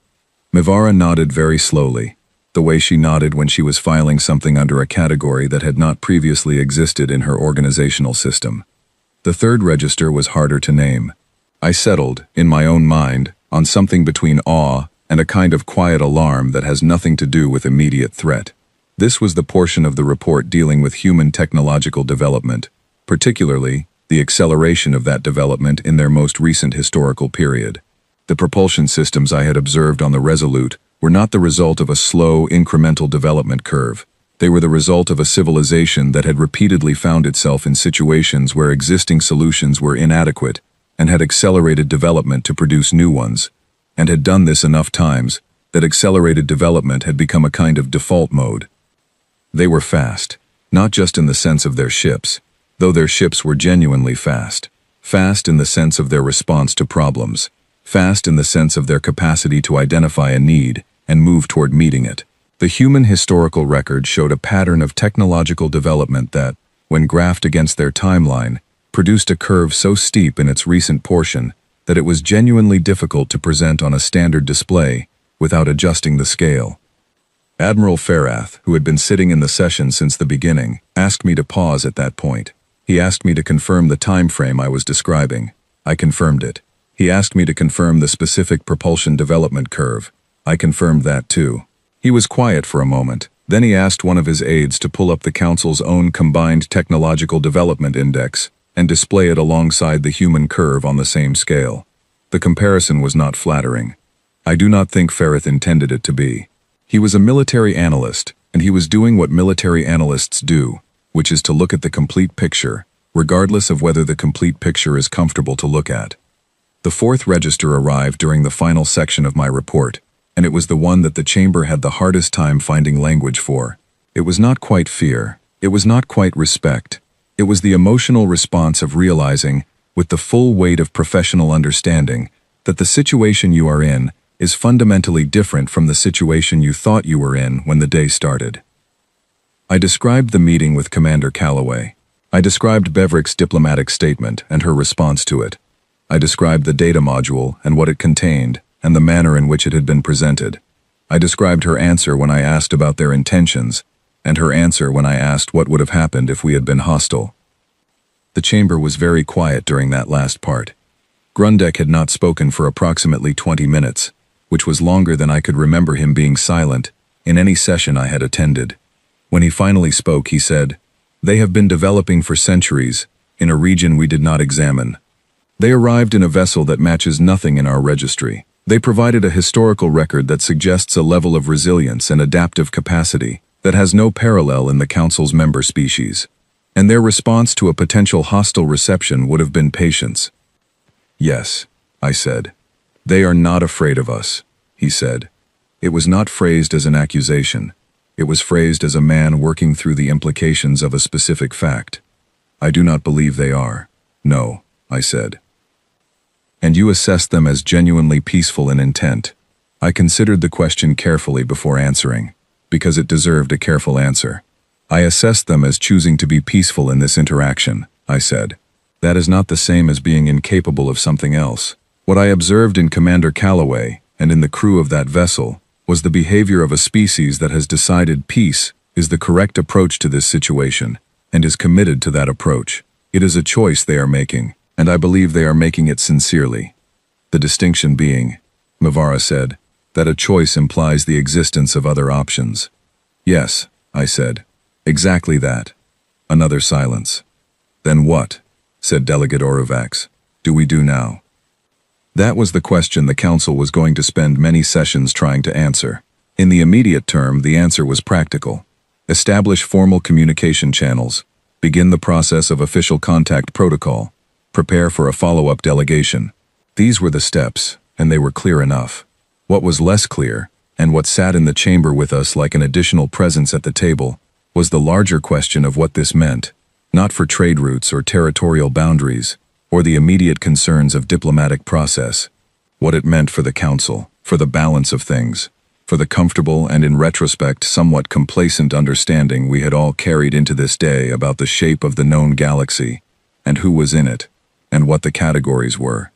Mivara nodded very slowly, the way she nodded when she was filing something under a category that had not previously existed in her organizational system. The third register was harder to name. I settled, in my own mind, on something between awe and a kind of quiet alarm that has nothing to do with immediate threat. This was the portion of the report dealing with human technological development, particularly the acceleration of that development in their most recent historical period. The propulsion systems I had observed on the Resolute were not the result of a slow, incremental development curve. They were the result of a civilization that had repeatedly found itself in situations where existing solutions were inadequate and had accelerated development to produce new ones, and had done this enough times that accelerated development had become a kind of default mode. They were fast, not just in the sense of their ships, though their ships were genuinely fast. Fast in the sense of their response to problems. Fast in the sense of their capacity to identify a need and move toward meeting it. The human historical record showed a pattern of technological development that, when graphed against their timeline, produced a curve so steep in its recent portion that it was genuinely difficult to present on a standard display without adjusting the scale. Admiral Farath, who had been sitting in the session since the beginning, asked me to pause at that point. He asked me to confirm the time frame I was describing. I confirmed it. He asked me to confirm the specific propulsion development curve. I confirmed that too. He was quiet for a moment. Then he asked one of his aides to pull up the Council's own combined technological development index and display it alongside the human curve on the same scale. The comparison was not flattering. I do not think Farath intended it to be. He was a military analyst, and he was doing what military analysts do, which is to look at the complete picture, regardless of whether the complete picture is comfortable to look at. The fourth register arrived during the final section of my report, and it was the one that the chamber had the hardest time finding language for. It was not quite fear. It was not quite respect. It was the emotional response of realizing, with the full weight of professional understanding, that the situation you are in is fundamentally different from the situation you thought you were in when the day started. I described the meeting with Commander Calloway. I described Beverick's diplomatic statement and her response to it. I described the data module and what it contained and the manner in which it had been presented. I described her answer when I asked about their intentions and her answer when I asked what would have happened if we had been hostile. The chamber was very quiet during that last part. Grundek had not spoken for approximately 20 minutes, which was longer than I could remember him being silent in any session I had attended. When he finally spoke, he said, "They have been developing for centuries in a region we did not examine. They arrived in a vessel that matches nothing in our registry. They provided a historical record that suggests a level of resilience and adaptive capacity that has no parallel in the Council's member species. And their response to a potential hostile reception would have been patience." "Yes," I said. "They are not afraid of us," he said. It was not phrased as an accusation. It was phrased as a man working through the implications of a specific fact. "I do not believe they are." "No," I said. "And you assessed them as genuinely peaceful in intent." I considered the question carefully before answering, because it deserved a careful answer. "I assessed them as choosing to be peaceful in this interaction," I said. "That is not the same as being incapable of something else. What I observed in Commander Calloway and in the crew of that vessel was the behavior of a species that has decided peace is the correct approach to this situation and is committed to that approach. It is a choice they are making, and I believe they are making it sincerely. The distinction being," Mavara said, "that a choice implies the existence of other options." "Yes," I said. "Exactly that." Another silence. "Then what," said Delegate Orovax, "do we do now?" That was the question the Council was going to spend many sessions trying to answer. In the immediate term, the answer was practical. Establish formal communication channels, begin the process of official contact protocol, prepare for a follow-up delegation. These were the steps, and they were clear enough. What was less clear, and what sat in the chamber with us like an additional presence at the table, was the larger question of what this meant, not for trade routes or territorial boundaries, or the immediate concerns of diplomatic process, what it meant for the Council, for the balance of things, for the comfortable and in retrospect somewhat complacent understanding we had all carried into this day about the shape of the known galaxy, and who was in it, and what the categories were.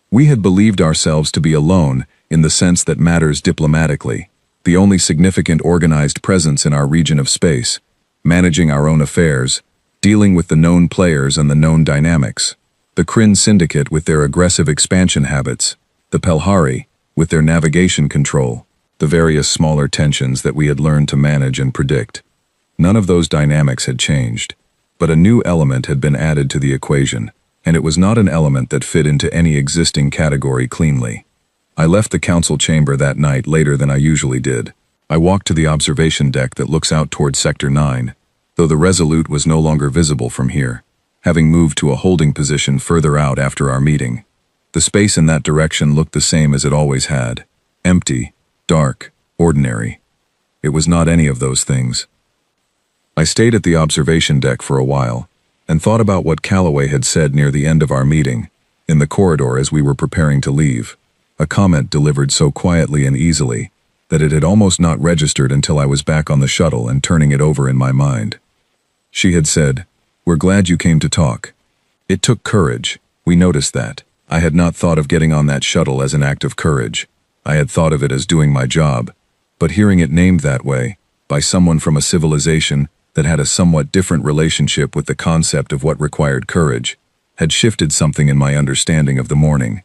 We had believed ourselves to be alone in the sense that matters diplomatically, the only significant organized presence in our region of space, managing our own affairs, dealing with the known players and the known dynamics. The Kryn Syndicate with their aggressive expansion habits, the Pelhari with their navigation control, the various smaller tensions that we had learned to manage and predict. None of those dynamics had changed, but a new element had been added to the equation, and it was not an element that fit into any existing category cleanly. I left the Council chamber that night later than I usually did. I walked to the observation deck that looks out toward Sector 9, though the Resolute was no longer visible from here, having moved to a holding position further out after our meeting. The space in that direction looked the same as it always had. Empty, dark, ordinary. It was not any of those things. I stayed at the observation deck for a while, and thought about what Calloway had said near the end of our meeting, in the corridor as we were preparing to leave, a comment delivered so quietly and easily that it had almost not registered until I was back on the shuttle and turning it over in my mind. She had said, "We're glad you came to talk." It took courage. We noticed that. I had not thought of getting on that shuttle as an act of courage. I had thought of it as doing my job. But hearing it named that way, by someone from a civilization that had a somewhat different relationship with the concept of what required courage, had shifted something in my understanding of the morning.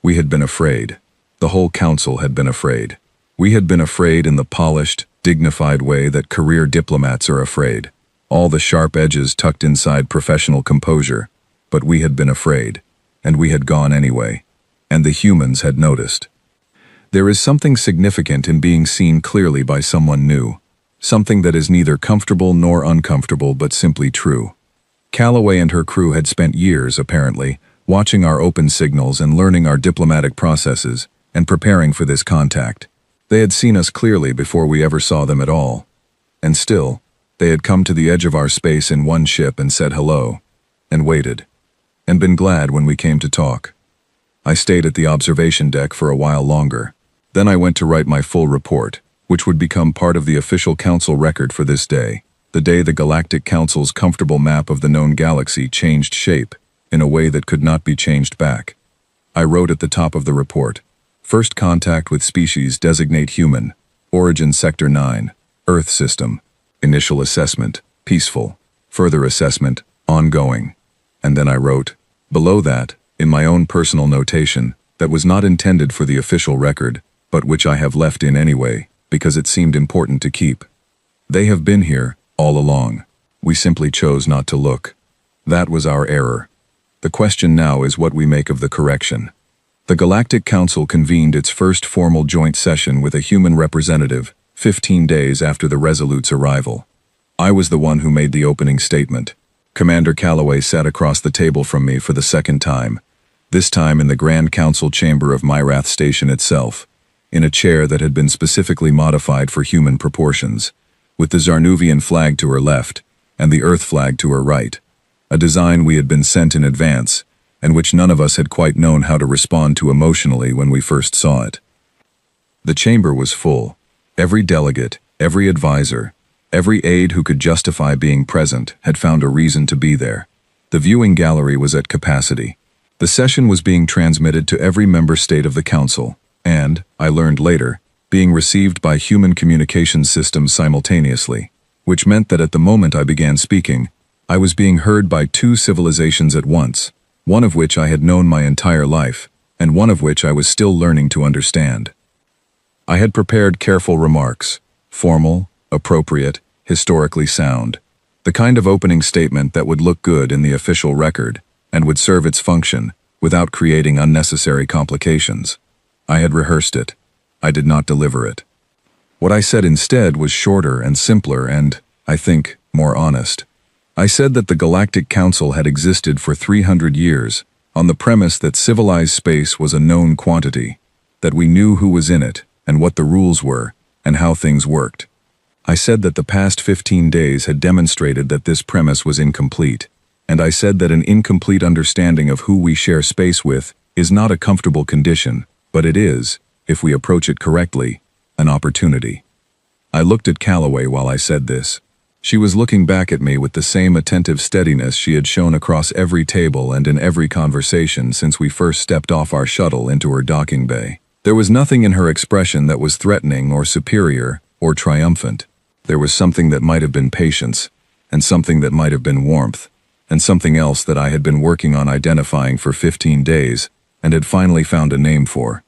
We had been afraid. The whole Council had been afraid. We had been afraid in the polished, dignified way that career diplomats are afraid. All the sharp edges tucked inside professional composure, but we had been afraid, and we had gone anyway, and the humans had noticed. There is something significant in being seen clearly by someone new, something that is neither comfortable nor uncomfortable but simply true. Calloway and her crew had spent years, apparently, watching our open signals and learning our diplomatic processes and preparing for this contact. They had seen us clearly before we ever saw them at all, and still, they had come to the edge of our space in one ship and said hello, and waited, and been glad when we came to talk. I stayed at the observation deck for a while longer. Then I went to write my full report, which would become part of the official council record for this day, the day the Galactic Council's comfortable map of the known galaxy changed shape in a way that could not be changed back. I wrote at the top of the report, first contact with species designate human, origin sector 9, Earth system, initial assessment, peaceful, further assessment, ongoing. And then I wrote, below that, in my own personal notation, that was not intended for the official record, but which I have left in anyway, because it seemed important to keep. They have been here, all along. We simply chose not to look. That was our error. The question now is what we make of the correction. The Galactic Council convened its first formal joint session with a human representative, 15 days after the Resolute's arrival. I was the one who made the opening statement. Commander Calloway sat across the table from me for the second time, this time in the Grand Council chamber of Myrath Station itself, in a chair that had been specifically modified for human proportions, with the Zarnuvian flag to her left and the Earth flag to her right, a design we had been sent in advance, and which none of us had quite known how to respond to emotionally when we first saw it. The chamber was full. Every delegate, every advisor, every aide who could justify being present had found a reason to be there. The viewing gallery was at capacity. The session was being transmitted to every member state of the Council, and, I learned later, being received by human communication systems simultaneously, which meant that at the moment I began speaking, I was being heard by 2 civilizations at once, one of which I had known my entire life, and one of which I was still learning to understand. I had prepared careful remarks, formal, appropriate, historically sound, the kind of opening statement that would look good in the official record and would serve its function without creating unnecessary complications. I had rehearsed it. I did not deliver it. What I said instead was shorter and simpler and, I think, more honest. I said that the Galactic Council had existed for 300 years on the premise that civilized space was a known quantity, that we knew who was in it and what the rules were and how things worked. I said that the past 15 days had demonstrated that this premise was incomplete, and I said that an incomplete understanding of who we share space with is not a comfortable condition, but it is, if we approach it correctly, an opportunity. I looked at Calloway while I said this. She was looking back at me with the same attentive steadiness she had shown across every table and in every conversation since we first stepped off our shuttle into her docking bay. There was nothing in her expression that was threatening or superior or triumphant. There was something that might have been patience, and something that might have been warmth, and something else that I had been working on identifying for 15 days and had finally found a name for.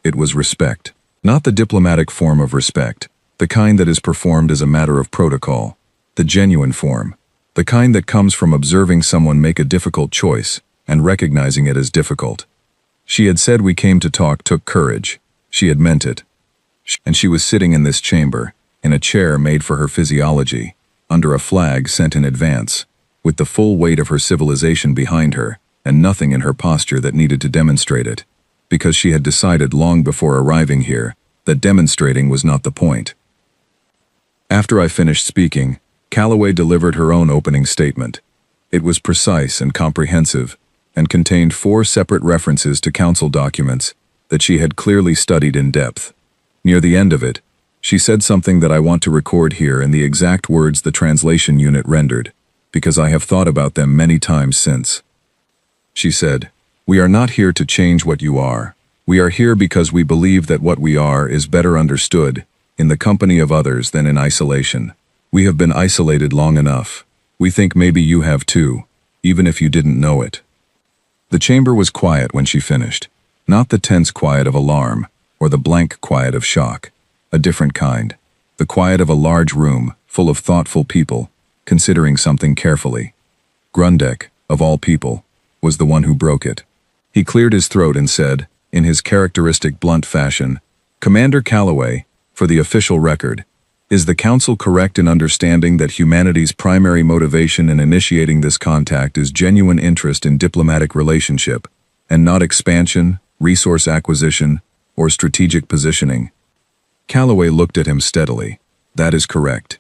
It was respect. Not the diplomatic form of respect, the kind that is performed as a matter of protocol. The genuine form, the kind that comes from observing someone make a difficult choice and recognizing it as difficult. She had said we came to talk took courage. She had meant it. And she was sitting in this chamber, in a chair made for her physiology, under a flag sent in advance, with the full weight of her civilization behind her and nothing in her posture that needed to demonstrate it, because she had decided long before arriving here that demonstrating was not the point. After I finished speaking, Calloway delivered her own opening statement. It was precise and comprehensive, and contained 4 separate references to council documents that she had clearly studied in depth. Near the end of it, she said something that I want to record here in the exact words the translation unit rendered, because I have thought about them many times since. She said, "We are not here to change what you are. We are here because we believe that what we are is better understood in the company of others than in isolation. We have been isolated long enough. We think maybe you have too, even if you didn't know it." The chamber was quiet when she finished, not the tense quiet of alarm or the blank quiet of shock, a different kind, the quiet of a large room full of thoughtful people, considering something carefully. Grundek, of all people, was the one who broke it. He cleared his throat and said, in his characteristic blunt fashion, "Commander Calloway, for the official record, is the Council correct in understanding that humanity's primary motivation in initiating this contact is genuine interest in diplomatic relationship, and not expansion, resource acquisition, or strategic positioning?" Calloway looked at him steadily. "That is correct.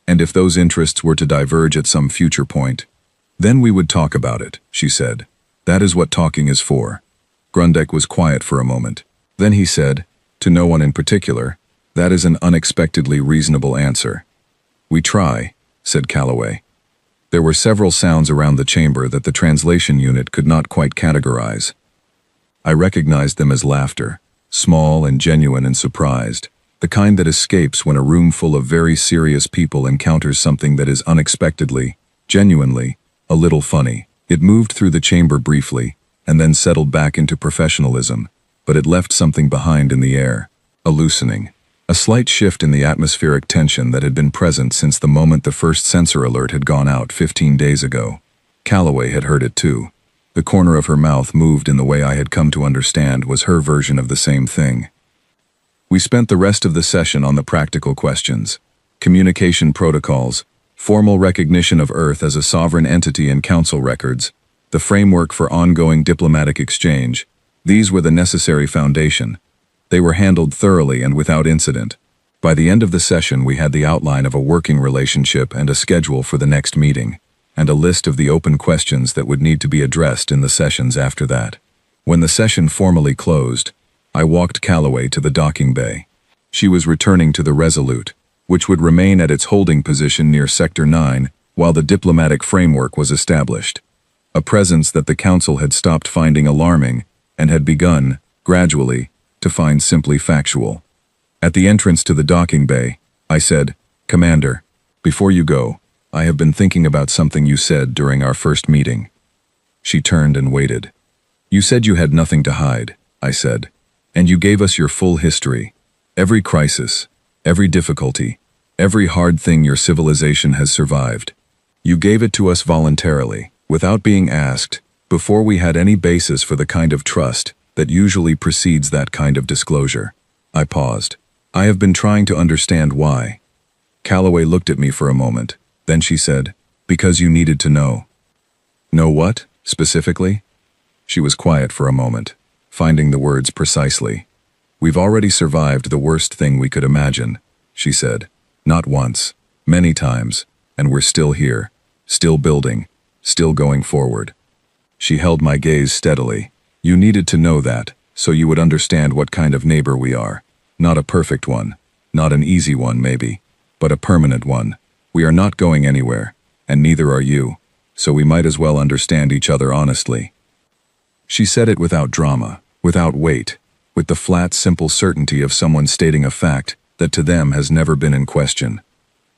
And if those interests were to diverge at some future point, then we would talk about it," she said. "That is what talking is for." Grundek was quiet for a moment. Then he said, to no one in particular, that is an unexpectedly reasonable answer. We try, said Calloway. There were several sounds around the chamber that the translation unit could not quite categorize. I recognized them as laughter, small and genuine and surprised, the kind that escapes when a room full of very serious people encounters something that is unexpectedly, genuinely, a little funny. It moved through the chamber briefly, and then settled back into professionalism, but it left something behind in the air, a loosening. A slight shift in the atmospheric tension that had been present since the moment the first sensor alert had gone out 15 days ago. Calloway had heard it too. The corner of her mouth moved in the way I had come to understand was her version of the same thing. We spent the rest of the session on the practical questions: communication protocols, formal recognition of Earth as a sovereign entity in council records, the framework for ongoing diplomatic exchange. These were the necessary foundation. They were handled thoroughly and without incident. By the end of the session, we had the outline of a working relationship and a schedule for the next meeting, and a list of the open questions that would need to be addressed in the sessions after that. When the session formally closed, I walked Calloway to the docking bay. She was returning to the Resolute, which would remain at its holding position near Sector 9 while the diplomatic framework was established. A presence that the Council had stopped finding alarming and had begun, gradually, to find simply factual. At the entrance to the docking bay, I said, "Commander, before you go, I have been thinking about something you said during our first meeting." She turned and waited. "You said you had nothing to hide," I said, "and you gave us your full history. Every crisis, every difficulty, every hard thing your civilization has survived. You gave it to us voluntarily, without being asked, before we had any basis for the kind of trust that usually precedes that kind of disclosure." I paused. "I have been trying to understand why." Calloway looked at me for a moment. Then she said, "Because you needed to know." "Know what, specifically?" She was quiet for a moment, finding the words precisely. "We've already survived the worst thing we could imagine," she said. "Not once, many times, and we're still here, still building, still going forward." She held my gaze steadily. "You needed to know that, so you would understand what kind of neighbor we are. Not a perfect one, not an easy one maybe, but a permanent one. We are not going anywhere, and neither are you, so we might as well understand each other honestly." She said it without drama, without weight, with the flat, simple certainty of someone stating a fact that to them has never been in question.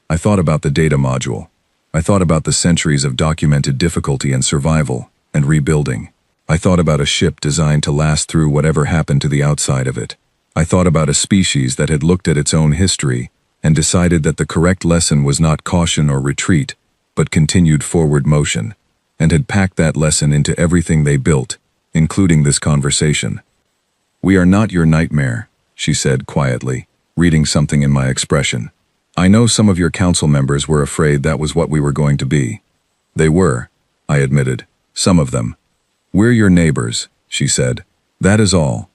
I thought about the data module. I thought about the centuries of documented difficulty and survival and rebuilding. I thought about a ship designed to last through whatever happened to the outside of it. I thought about a species that had looked at its own history and decided that the correct lesson was not caution or retreat, but continued forward motion, and had packed that lesson into everything they built, including this conversation. "We are not your nightmare," she said quietly, reading something in my expression. "I know some of your council members were afraid that was what we were going to be." "They were," I admitted, "some of them. We're your neighbors," she said. "That is all.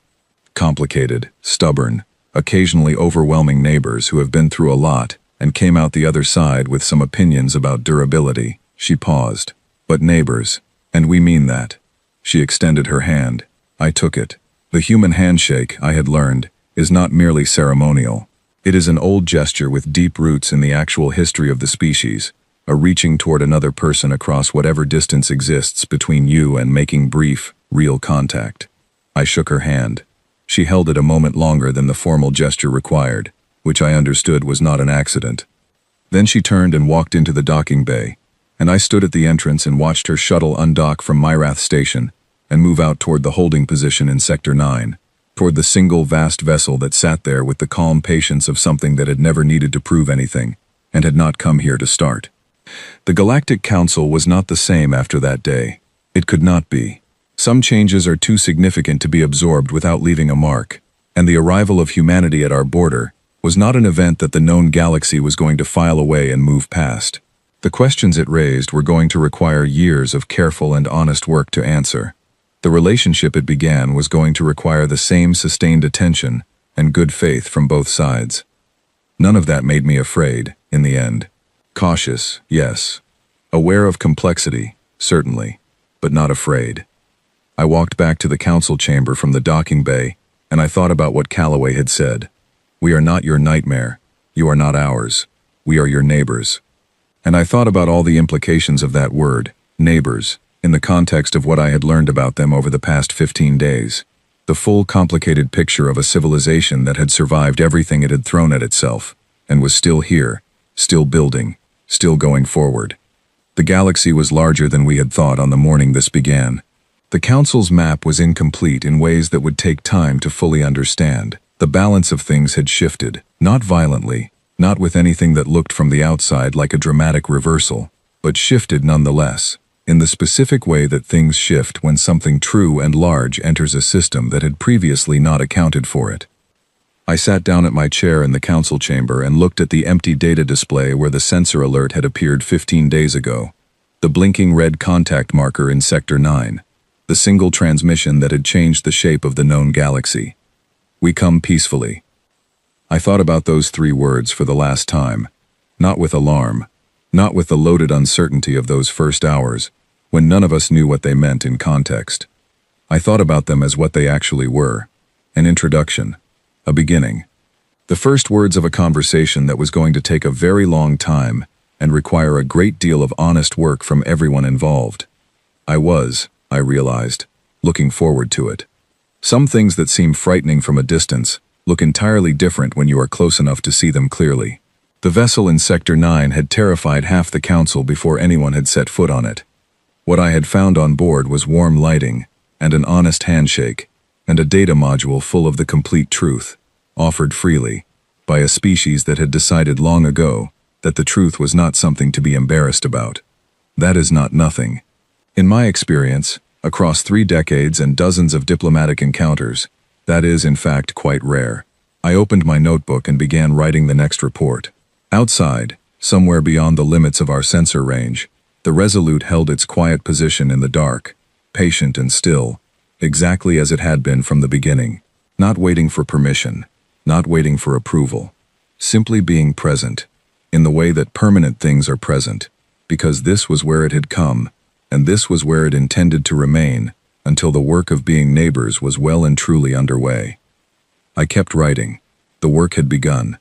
Complicated, stubborn, occasionally overwhelming neighbors who have been through a lot and came out the other side with some opinions about durability." She paused. "But neighbors, and we mean that." She extended her hand. I took it. The human handshake, I had learned, is not merely ceremonial. It is an old gesture with deep roots in the actual history of the species, a reaching toward another person across whatever distance exists between you and making brief, real contact. I shook her hand. She held it a moment longer than the formal gesture required, which I understood was not an accident. Then she turned and walked into the docking bay, and I stood at the entrance and watched her shuttle undock from Myrath Station and move out toward the holding position in Sector 9, toward the single vast vessel that sat there with the calm patience of something that had never needed to prove anything and had not come here to start. The Galactic Council was not the same after that day. It could not be. Some changes are too significant to be absorbed without leaving a mark, and the arrival of humanity at our border was not an event that the known galaxy was going to file away and move past. The questions it raised were going to require years of careful and honest work to answer. The relationship it began was going to require the same sustained attention and good faith from both sides. None of that made me afraid, in the end. Cautious, yes. Aware of complexity, certainly, but not afraid. I walked back to the council chamber from the docking bay, and I thought about what Calloway had said. We are not your nightmare. You are not ours. We are your neighbors. And I thought about all the implications of that word, neighbors, in the context of what I had learned about them over the past 15 days. The full, complicated picture of a civilization that had survived everything it had thrown at itself, and was still here, still building, still going forward. The galaxy was larger than we had thought on the morning this began. The Council's map was incomplete in ways that would take time to fully understand. The balance of things had shifted, not violently, not with anything that looked from the outside like a dramatic reversal, but shifted nonetheless, in the specific way that things shift when something true and large enters a system that had previously not accounted for it. I sat down at my chair in the council chamber and looked at the empty data display where the sensor alert had appeared 15 days ago. The blinking red contact marker in Sector 9. The single transmission that had changed the shape of the known galaxy. We come peacefully. I thought about those 3 words for the last time, not with alarm, not with the loaded uncertainty of those first hours, when none of us knew what they meant in context. I thought about them as what they actually were, an introduction, a beginning. The first words of a conversation that was going to take a very long time and require a great deal of honest work from everyone involved. I realized, looking forward to it. Some things that seem frightening from a distance look entirely different when you are close enough to see them clearly. The vessel in Sector 9 had terrified half the council before anyone had set foot on it. What I had found on board was warm lighting, and an honest handshake, and a data module full of the complete truth, offered freely, by a species that had decided long ago that the truth was not something to be embarrassed about. That is not nothing. In my experience, across 3 decades and dozens of diplomatic encounters, that is in fact quite rare. I opened my notebook and began writing the next report. Outside, somewhere beyond the limits of our sensor range, the Resolute held its quiet position in the dark, patient and still, exactly as it had been from the beginning, not waiting for permission, not waiting for approval, simply being present, in the way that permanent things are present, because this was where it had come, and this was where it intended to remain, until the work of being neighbors was well and truly underway. I kept writing. The work had begun.